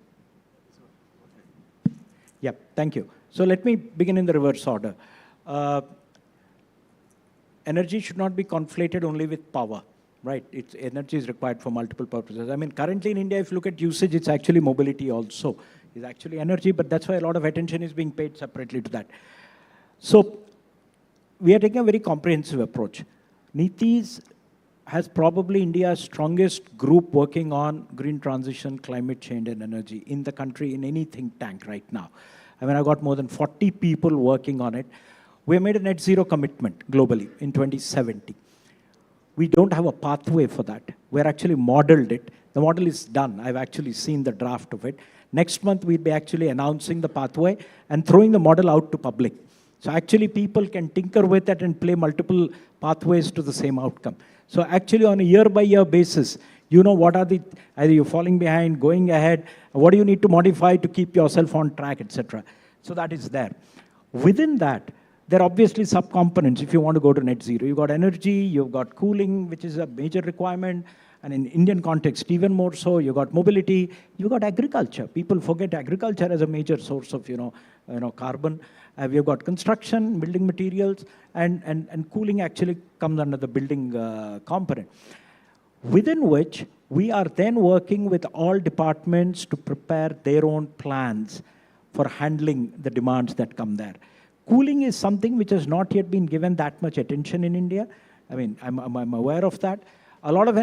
thank you. So let me begin in the reverse order. Energy should not be conflated only with power, right? Energy is required for multiple purposes. I mean, currently in India, if you look at usage, it's actually mobility also. It's actually energy, but that's why a lot of attention is being paid separately to that. So we are taking a very comprehensive approach. NITI's has probably India's strongest group working on green transition, climate change, and energy in the country, in any think tank right now. I mean, I've got more than 40 people working on it. We made a net zero commitment globally in 2070. We don't have a pathway for that. We're actually modeled it. The model is done. I've actually seen the draft of it. Next month, we'll be actually announcing the pathway and throwing the model out to public. So actually, people can tinker with it and play multiple pathways to the same outcome. So actually, on a year-by-year basis, you know what are the, either you're falling behind, going ahead, what do you need to modify to keep yourself on track, etc. So that is there. Within that, there are obviously subcomponents if you want to go to net zero. You've got energy, you've got cooling, which is a major requirement, and in Indian context, even more so, you've got mobility, you've got agriculture. People forget agriculture as a major source of, carbon. We've got construction, building materials, and cooling actually comes under the building component. Within which, we are then working with all departments to prepare their own plans for handling the demands that come there. Cooling is something which has not yet been given that much attention in India. I mean, I'm aware of that. A lot of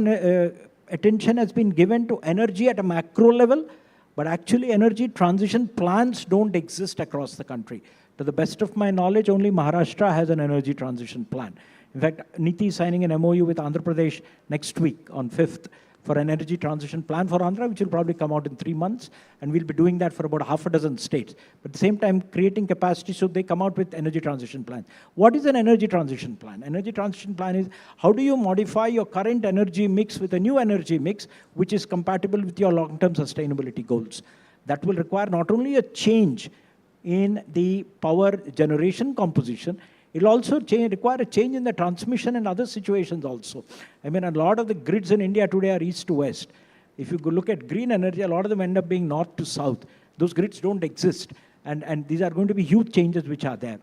attention has been given to energy at a macro level, but actually energy transition plans don't exist across the country. To the best of my knowledge, only Maharashtra has an energy transition plan. In fact, NITI is signing an MOU with Andhra Pradesh next week on 5th for an energy transition plan for Andhra, which will probably come out in 3 months. And we'll be doing that for about half a dozen states. But at the same time, creating capacity so they come out with energy transition plans. What is an energy transition plan? Energy transition plan is how do you modify your current energy mix with a new energy mix, which is compatible with your long-term sustainability goals. That will require not only a change in the power generation composition, it will also require a change in the transmission and other situations also. I mean, a lot of the grids in India today are east to west. If you look at green energy, a lot of them end up being north to south. Those grids don't exist. And these are going to be huge changes which are there.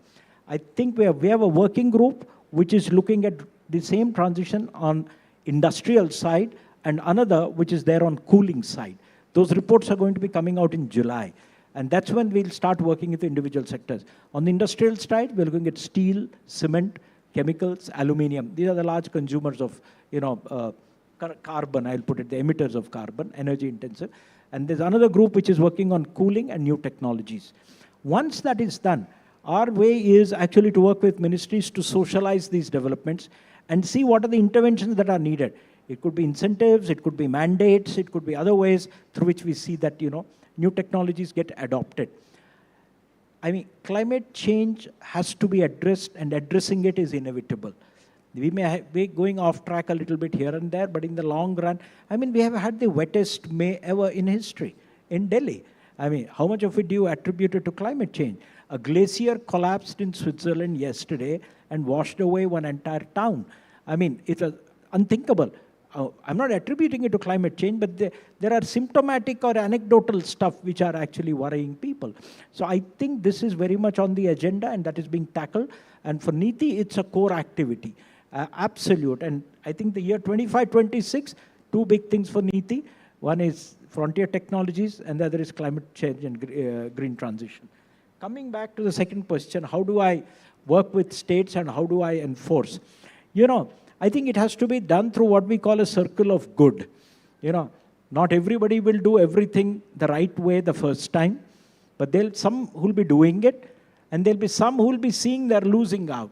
I think we have a working group which is looking at the same transition on industrial side and another which is there on cooling side. Those reports are going to be coming out in July. And that's when we'll start working with the individual sectors. On the industrial side, we're looking at steel, cement, chemicals, aluminium. These are the large consumers of, carbon, I'll put it, the emitters of carbon, energy intensive. And there's another group which is working on cooling and new technologies. Once that is done, our way is actually to work with ministries to socialize these developments and see what are the interventions that are needed. It could be incentives, it could be mandates, it could be other ways through which we see that, new technologies get adopted. I mean, climate change has to be addressed, and addressing it is inevitable. We may be going off track a little bit here and there, but in the long run, I mean, we have had the wettest May ever in history in Delhi. I mean, how much of it do you attribute it to climate change? A glacier collapsed in Switzerland yesterday and washed away one entire town. I mean, it was unthinkable. I'm not attributing it to climate change, but there are symptomatic or anecdotal stuff which are actually worrying people. So I think this is very much on the agenda, and that is being tackled. And for NITI, it's a core activity. Absolute. And I think the year 25-26, two big things for NITI. One is frontier technologies, and the other is climate change and green transition. Coming back to the second question, how do I work with states and how do I enforce? I think it has to be done through what we call a circle of good. Not everybody will do everything the right way the first time, but there'll some who will be doing it, and there'll be some who will be seeing they're losing out.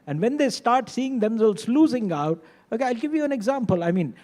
And when they start seeing themselves losing out, okay, I'll give you an example. I mean,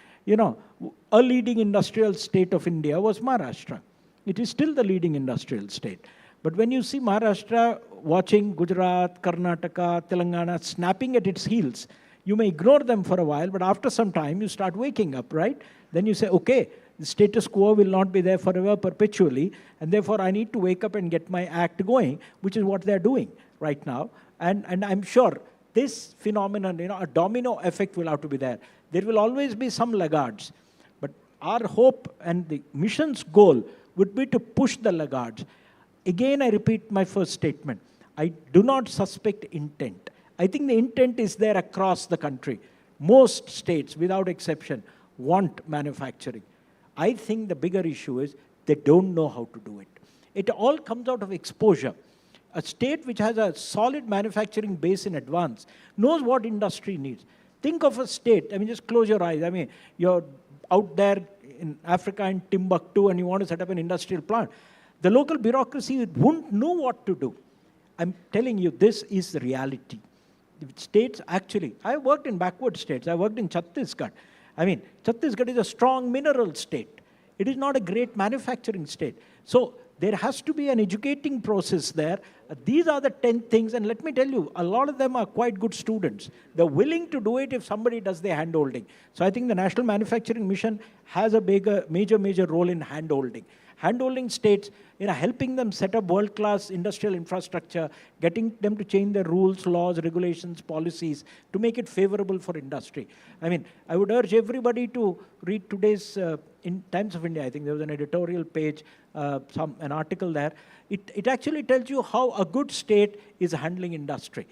a leading industrial state of India was Maharashtra. It is still the leading industrial state. But when you see Maharashtra watching Gujarat, Karnataka, Telangana snapping at its heels, you may ignore them for a while, but after some time, you start waking up, right? Then you say, okay, the status quo will not be there forever, perpetually, and therefore I need to wake up and get my act going, which is what they're doing right now. And I'm sure this phenomenon, a domino effect will have to be there. There will always be some laggards, but our hope and the mission's goal would be to push the laggards. Again, I repeat my first statement. I do not suspect intent. I think the intent is there across the country. Most states, without exception, want manufacturing. I think the bigger issue is they don't know how to do it. It all comes out of exposure. A state which has a solid manufacturing base in advance knows what industry needs. Think of a state, just close your eyes. You're out there in Africa, in Timbuktu, and you want to set up an industrial plant. The local bureaucracy wouldn't know what to do. I'm telling you, this is the reality. States actually, I worked in backward states. I worked in Chhattisgarh. Chhattisgarh is a strong mineral state. It is not a great manufacturing state. So there has to be an educating process there. These are the 10 things, and let me tell you, a lot of them are quite good students. They're willing to do it if somebody does their hand-holding. So I think the National Manufacturing Mission has a major role in hand-holding. Hand-holding states, helping them set up world-class industrial infrastructure, getting them to change their rules, laws, regulations, policies to make it favorable for industry. I would urge everybody to read today's in Times of India. I think there was an editorial page, an article there. It actually tells you how a good state is handling industry.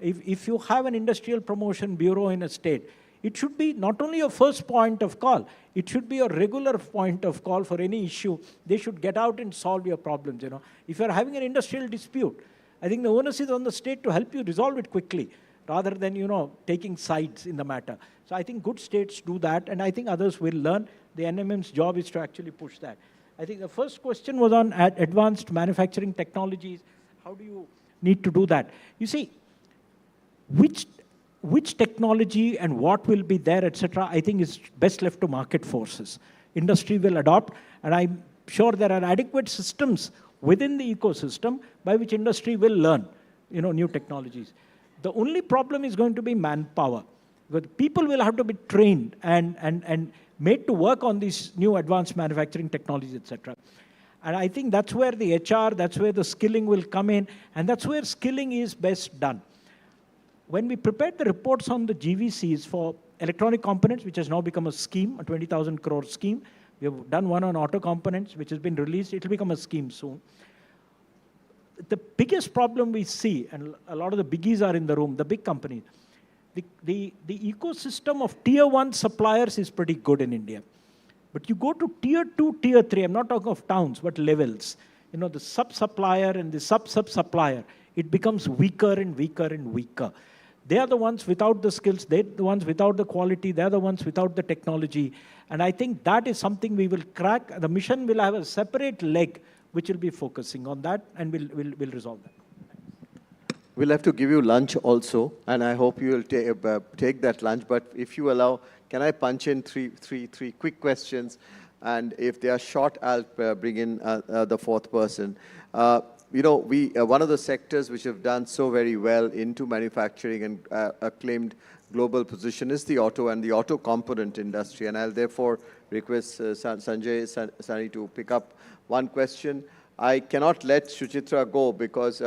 If you have an industrial promotion bureau in a state, it should be not only your first point of call, it should be your regular point of call for any issue. They should get out and solve your problems. If you're having an industrial dispute, I think the onus is on the state to help you resolve it quickly, rather than, taking sides in the matter. So I think good states do that, and I think others will learn. The NMM's job is to actually push that. I think the first question was on advanced manufacturing technologies. How do you need to do that? You see, which technology and what will be there, etc., I think is best left to market forces. Industry will adopt, and I'm sure there are adequate systems within the ecosystem by which industry will learn, new technologies. The only problem is going to be manpower. But people will have to be trained and made to work on these new advanced manufacturing technologies, etc. And I think that's where the HR, that's where the skilling will come in, and that's where skilling is best done. When we prepared the reports on the GVCs for electronic components, which has now become a scheme, a 20,000 crore scheme, we have done one on auto components, which has been released. It will become a scheme soon. The biggest problem we see, and a lot of the biggies are in the room, the big companies, the ecosystem of tier 1 suppliers is pretty good in India. But you go to tier 2, tier 3, I'm not talking of towns, but levels. The sub-supplier and the sub-sub-supplier, it becomes weaker and weaker and weaker. They are the ones without the skills, they're the ones without the quality, they're the ones without the technology. And I think that is something we will crack. The mission will have a separate leg which will be focusing on that, and we'll resolve that. We'll have to give you lunch also, and I hope you will take that lunch. But if you allow, can I punch in three quick questions? And if they are short, I'll bring in the fourth person. One of the sectors which have done so very well into manufacturing and acclaimed global position is the auto and the auto component industry. And I'll therefore request Sunny to pick up one question. I cannot let Suchitra go because,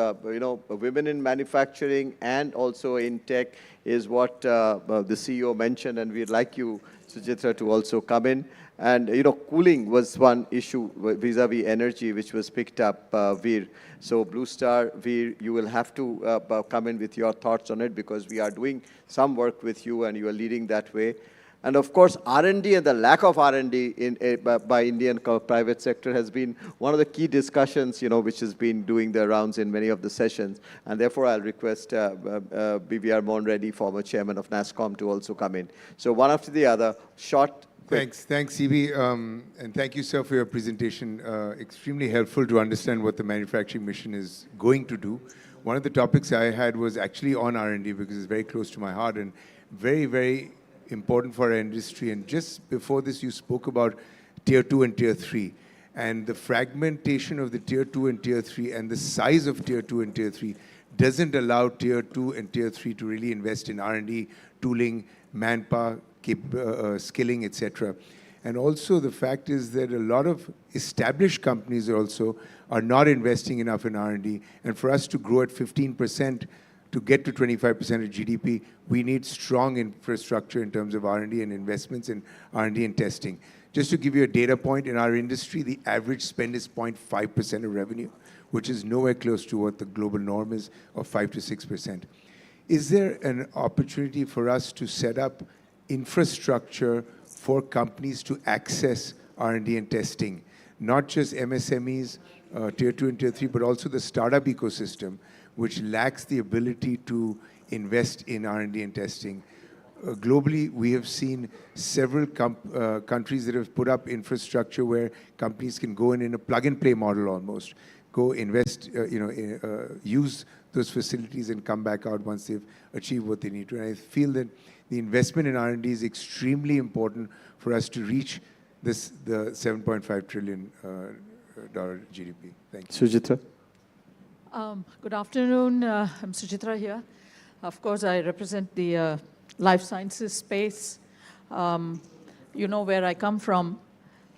women in manufacturing and also in tech is what the CEO mentioned, and we'd like you, Suchitra, to also come in. And, cooling was one issue vis-a-vis energy, which was picked up, Veer. So, Blue Star, Veer, you will have to come in with your thoughts on it because we are doing some work with you and you are leading that way. And of course, R&D and the lack of R&D by Indian private sector has been one of the key discussions, which has been doing the rounds in many of the sessions. And therefore, I'll request BVR Mohan Reddy, former chairman of NASSCOM, to also come in. So one after the other, short. Thanks, CB, and thank you, sir, for your presentation. Extremely helpful to understand what the manufacturing mission is going to do. One of the topics I had was actually on R&D because it's very close to my heart and very, very important for our industry. And just before this, you spoke about Tier 2 and Tier 3. And the fragmentation of the Tier 2 and Tier 3 and the size of Tier 2 and Tier 3 doesn't allow Tier 2 and Tier 3 to really invest in R&D, tooling, manpower, skilling, etc. And also the fact is that a lot of established companies also are not investing enough in R&D. And for us to grow at 15%, to get to 25% of GDP, we need strong infrastructure in terms of R&D and investments in R&D and testing. Just to give you a data point, in our industry, the average spend is 0.5% of revenue, which is nowhere close to what the global norm is of 5 to 6%. Is there an opportunity for us to set up infrastructure for companies to access R&D and testing, not just MSMEs, Tier 2 and Tier 3, but also the startup ecosystem, which lacks the ability to invest in R&D and testing? Globally, we have seen several countries that have put up infrastructure where companies can go in a plug-and-play model almost, go invest, use those facilities and come back out once they've achieved what they need to. And I feel that the investment in R&D is extremely important for us to reach the $7.5 trillion GDP. Thank you. Sujitra. Good afternoon. I'm Sujitra here. Of course, I represent the life sciences space. You know where I come from.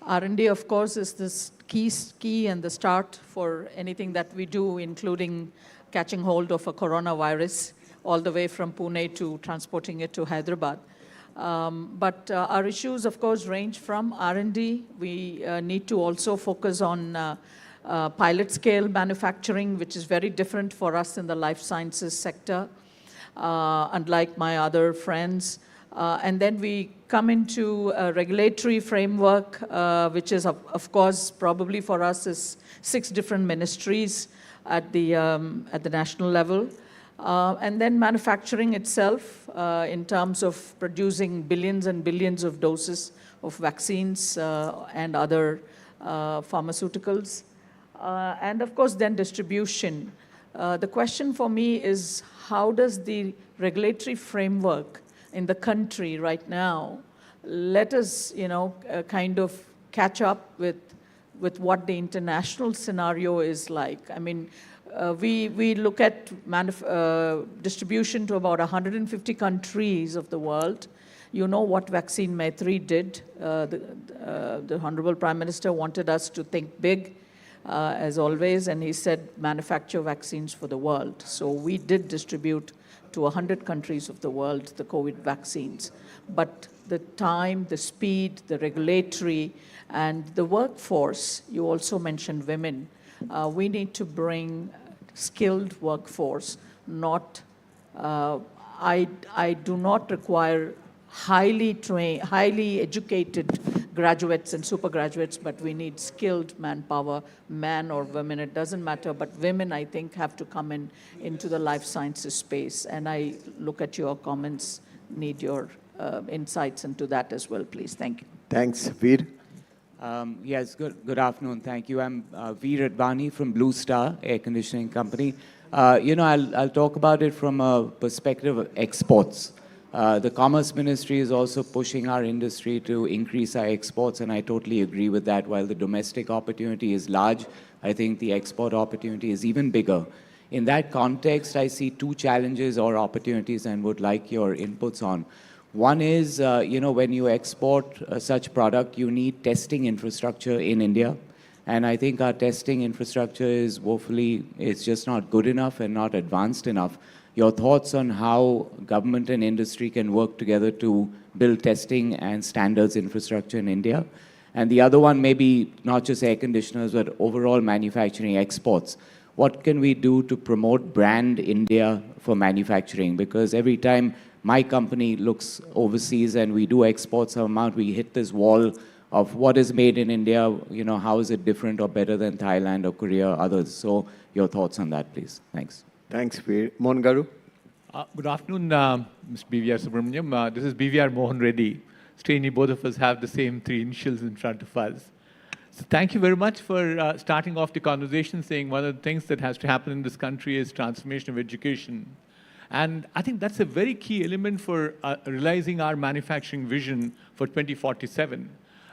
R&D, of course, is this key and the start for anything that we do, including catching hold of a coronavirus, all the way from Pune to transporting it to Hyderabad. But our issues, of course, range from R&D. We need to also focus on pilot scale manufacturing, which is very different for us in the life sciences sector, unlike my other friends. And then we come into a regulatory framework, which is, of course, probably for us is 6 different ministries at the national level. And then manufacturing itself in terms of producing billions and billions of doses of vaccines and other pharmaceuticals. And of course, then distribution. The question for me is, how does the regulatory framework in the country right now let us, kind of catch up with what the international scenario is like? I mean, we look at distribution to about 150 countries of the world. You know what Vaccine Maitri did. The Honorable Prime Minister wanted us to think big, as always, and he said manufacture vaccines for the world. So we did distribute to 100 countries of the world the COVID vaccines. But the time, the speed, the regulatory, and the workforce, you also mentioned women. We need to bring skilled workforce, not, I do not require highly trained, highly educated graduates and super graduates, but we need skilled manpower, man or women, it doesn't matter. But women, I think, have to come into the life sciences space. And I look at your comments, need your insights into that as well, please. Thank you. Thanks. Veer? Yes, good afternoon. Thank you. I'm Veer Advani from Blue Star Air Conditioning Company. I'll talk about it from a perspective of exports. The Commerce Ministry is also pushing our industry to increase our exports, and I totally agree with that. While the domestic opportunity is large, I think the export opportunity is even bigger. In that context, I see two challenges or opportunities and would like your inputs on. One is, when you export such product, you need testing infrastructure in India. And I think our testing infrastructure is it's just not good enough and not advanced enough. Your thoughts on how government and industry can work together to build testing and standards infrastructure in India. And the other one, maybe not just air conditioners, but overall manufacturing exports. What can we do to promote brand India for manufacturing? Because every time my company looks overseas and we do export some amount, we hit this wall of what is made in India, how is it different or better than Thailand or Korea or others? So your thoughts on that, please. Thanks. Thanks, Veer. Mohan Garu? Good afternoon, Mr. BVR Subramaniam. This is BVR Mohan Reddy. Strangely, both of us have the same three initials in front of us. So thank you very much for starting off the conversation saying one of the things that has to happen in this country is transformation of education. And I think that's a very key element for realizing our manufacturing vision for 2047.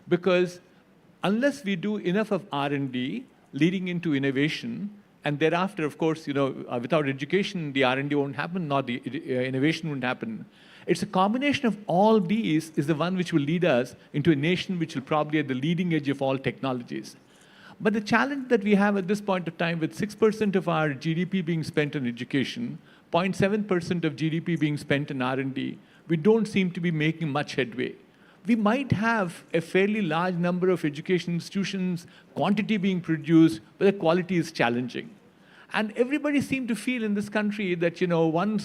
Because unless we do enough of R&D leading into innovation, and thereafter, of course, without education, the R&D won't happen, nor the innovation won't happen. It's a combination of all these is the one which will lead us into a nation which will probably at the leading edge of all technologies. But the challenge that we have at this point of time, with 6% of our GDP being spent on education, 0.7% of GDP being spent on R&D, we don't seem to be making much headway. We might have a fairly large number of education institutions, quantity being produced, but the quality is challenging. And everybody seems to feel in this country that, one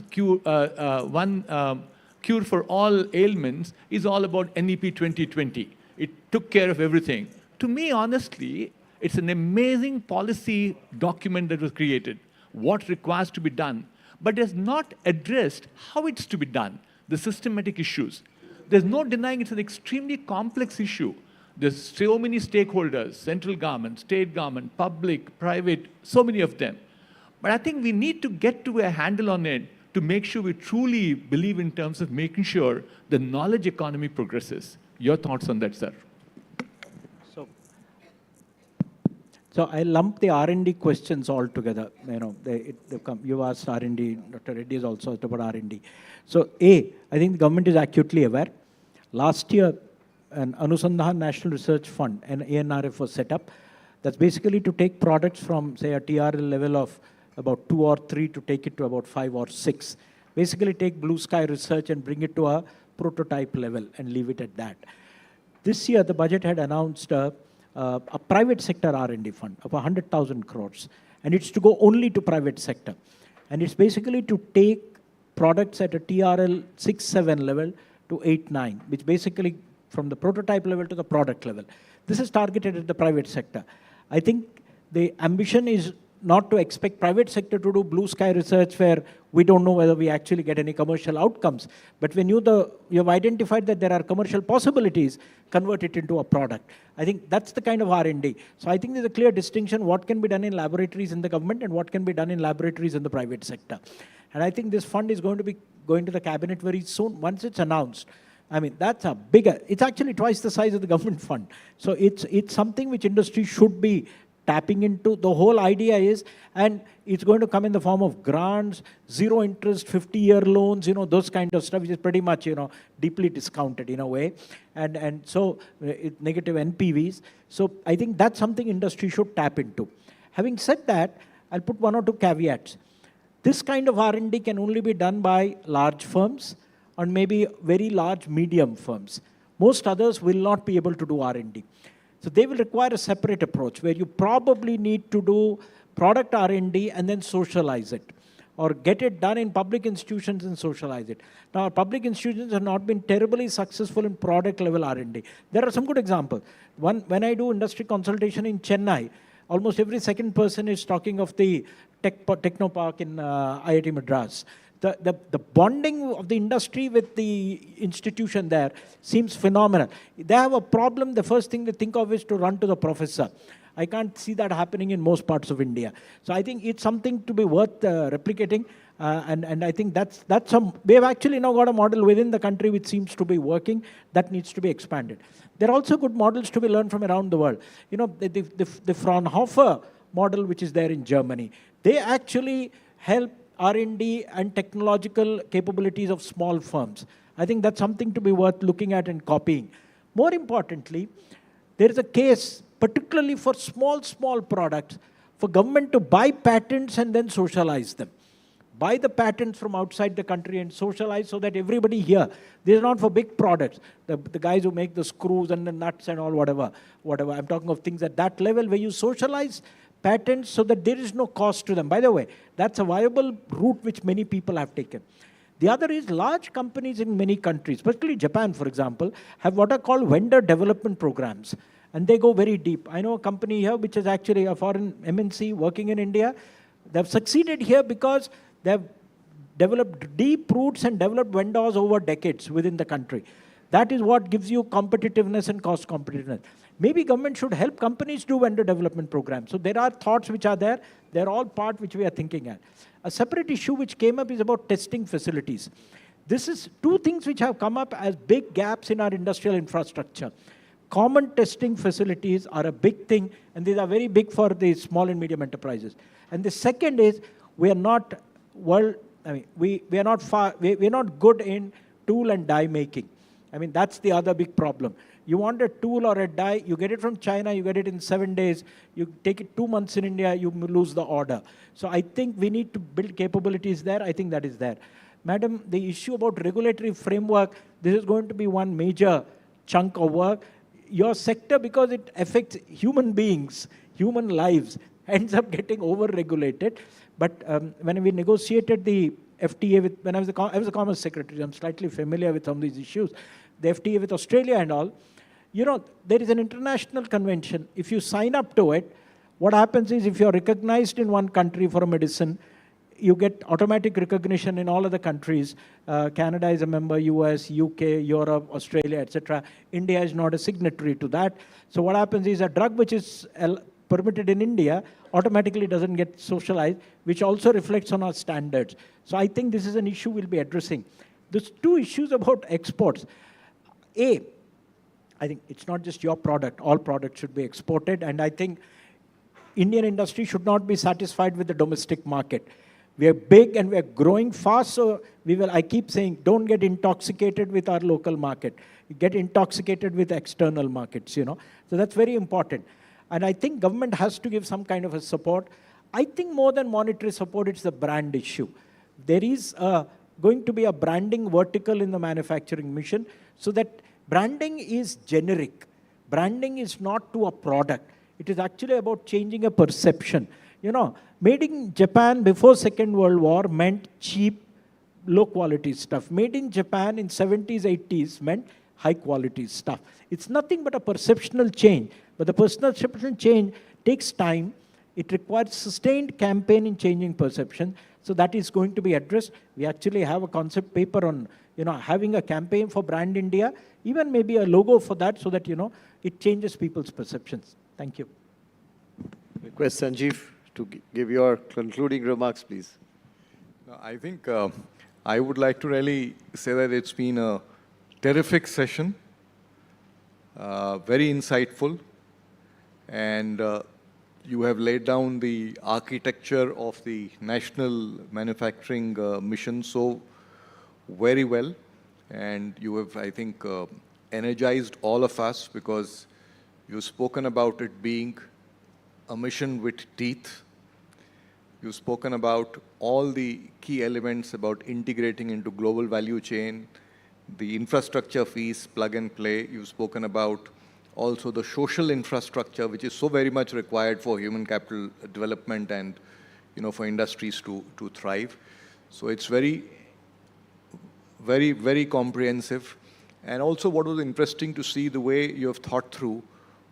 cure for all ailments is all about NEP 2020. It took care of everything. To me, honestly, it's an amazing policy document that was created, what requires to be done, but has not addressed how it's to be done, the systematic issues. There's no denying it's an extremely complex issue. There's so many stakeholders, central government, state government, public, private, so many of them. But I think we need to get to a handle on it to make sure we truly believe in terms of making sure the knowledge economy progresses. Your thoughts on that, sir? So I lump the R&D questions all together. You asked R&D, Dr. Reddy has also asked about R&D. So I think the government is acutely aware. Last year, an Anusandhan National Research Fund, an ANRF, was set up. That's basically to take products from, say, a TRL level of about 2 or 3 to take it to about 5 or 6. Basically take blue sky research and bring it to a prototype level and leave it at that. This year, the budget had announced a private sector R&D fund of 100,000 crores. And it's to go only to private sector. And it's basically to take products at a TRL 6-7 level to 8-9, which basically from the prototype level to the product level. This is targeted at the private sector. I think the ambition is not to expect private sector to do blue sky research where we don't know whether we actually get any commercial outcomes. But when you have identified that there are commercial possibilities, convert it into a product. I think that's the kind of R&D. So I think there's a clear distinction what can be done in laboratories in the government and what can be done in laboratories in the private sector. And I think this fund is going to be going to the cabinet very soon, once it's announced. I mean, that's a bigger, it's actually twice the size of the government fund. So it's something which industry should be tapping into. The whole idea is, and it's going to come in the form of grants, 0 interest, 50-year loans, those kind of stuff, which is pretty much, deeply discounted in a way. And so negative NPVs. So I think that's something industry should tap into. Having said that, I'll put 1 or 2 caveats. This kind of R&D can only be done by large firms or maybe very large medium firms. Most others will not be able to do R&D. So they will require a separate approach where you probably need to do product R&D and then socialize it. or get it done in public institutions and socialize it. Now, our public institutions have not been terribly successful in product level R&D. There are some good examples. When I do industry consultation in Chennai, almost every second person is talking of the Technopark in IIT Madras. The bonding of the industry with the institution there seems phenomenal. They have a problem, the first thing they think of is to run to the professor. I can't see that happening in most parts of India. So I think it's something to be worth replicating. And I think we have actually now got a model within the country which seems to be working that needs to be expanded. There are also good models to be learned from around the world. You know, the Fraunhofer model which is there in Germany, they actually help R&D and technological capabilities of small firms. I think that's something to be worth looking at and copying. More importantly, there is a case, particularly for small products, for government to buy patents and then socialize them. Buy the patents from outside the country and socialize so that everybody here, these are not for big products. The guys who make the screws and the nuts and all, whatever. I'm talking of things at that level where you socialize patents so that there is no cost to them. By the way, that's a viable route which many people have taken. The other is large companies in many countries, particularly Japan, for example, have what are called vendor development programs. And they go very deep. I know a company here which is actually a foreign MNC working in India. They've succeeded here because they've developed deep roots and developed vendors over decades within the country. That is what gives you competitiveness and cost competitiveness. Maybe government should help companies do vendor development programs. So there are thoughts which are there. They're all part which we are thinking at. A separate issue which came up is about testing facilities. This is two things which have come up as big gaps in our industrial infrastructure. Common testing facilities are a big thing, and these are very big for the small and medium enterprises. And the second is we are not good in tool and die making. I mean, that's the other big problem. You want a tool or a die, you get it from China, you get it in 7 days, you take it 2 months in India, you lose the order. So I think we need to build capabilities there. I think that is there. Madam, the issue about regulatory framework, this is going to be one major chunk of work. Your sector, because it affects human beings, human lives, ends up getting over-regulated. But when we negotiated the FTA when I was a Commerce Secretary, I'm slightly familiar with some of these issues. The FTA with Australia and all, you know, there is an international convention. If you sign up to it, what happens is if you're recognized in one country for a medicine, you get automatic recognition in all other countries. Canada is a member, US, UK, Europe, Australia, etc. India is not a signatory to that. So what happens is a drug which is permitted in India automatically doesn't get socialized, which also reflects on our standards. So I think this is an issue we'll be addressing. There's two issues about exports. I think it's not just your product. All products should be exported. And I think Indian industry should not be satisfied with the domestic market. We are big and we are growing fast, so I keep saying, don't get intoxicated with our local market. Get intoxicated with external markets, you know. So that's very important. And I think government has to give some kind of a support. I think more than monetary support, it's the brand issue. There is going to be a branding vertical in the manufacturing mission so that branding is generic. Branding is not to a product. It is actually about changing a perception. You know, made in Japan before Second World War meant cheap, low-quality stuff. Made in Japan in 70s, 80s meant high-quality stuff. It's nothing but a perceptional change. But the perception change takes time. It requires sustained campaign in changing perception. So that is going to be addressed. We actually have a concept paper on, you know, having a campaign for Brand India, even maybe a logo for that so that, you know, it changes people's perceptions. Thank you. Request Sanjeev to give your concluding remarks, please. I think I would like to really say that it's been a terrific session, very insightful, and you have laid down the architecture of the national manufacturing mission so very well, and you have, I think, energized all of us because you've spoken about it being a mission with teeth. You've spoken about all the key elements about integrating into global value chain, the infrastructure fees, plug and play. You've spoken about also the social infrastructure, which is so very much required for human capital development and, for industries to thrive. So it's very, very comprehensive. And also what was interesting to see the way you have thought through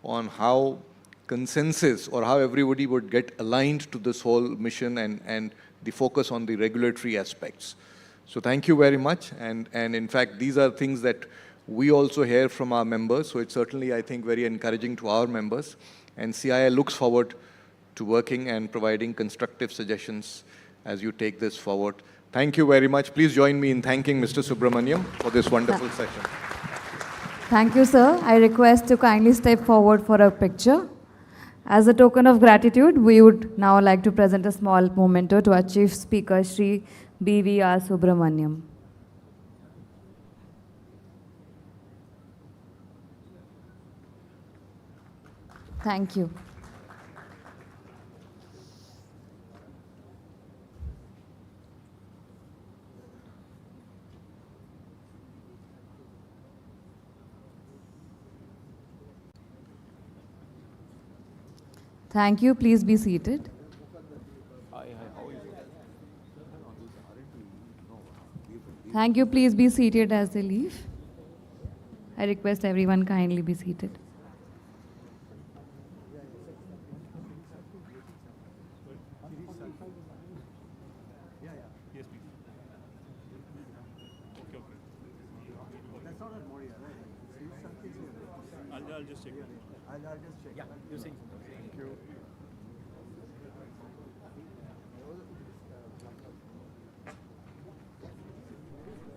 on how consensus or how everybody would get aligned to this whole mission and the focus on the regulatory aspects. So thank you very much. And in fact, these are things that we also hear from our members. So it's certainly, I think, very encouraging to our members. And CII looks forward to working and providing constructive suggestions as you take this forward. Thank you very much. Please join me in thanking Mr. Subramaniam for this wonderful session. Thank you, sir. I request to kindly step forward for a picture. As a token of gratitude, we would now like to present a small memento to our Chief Speaker, Shri B.V.R. Subramaniam. Thank you. Thank you. Please be seated. Thank you. Please be seated as they leave. I request everyone kindly be seated. I'll just check. I'll just check. Yeah, you see. Thank you.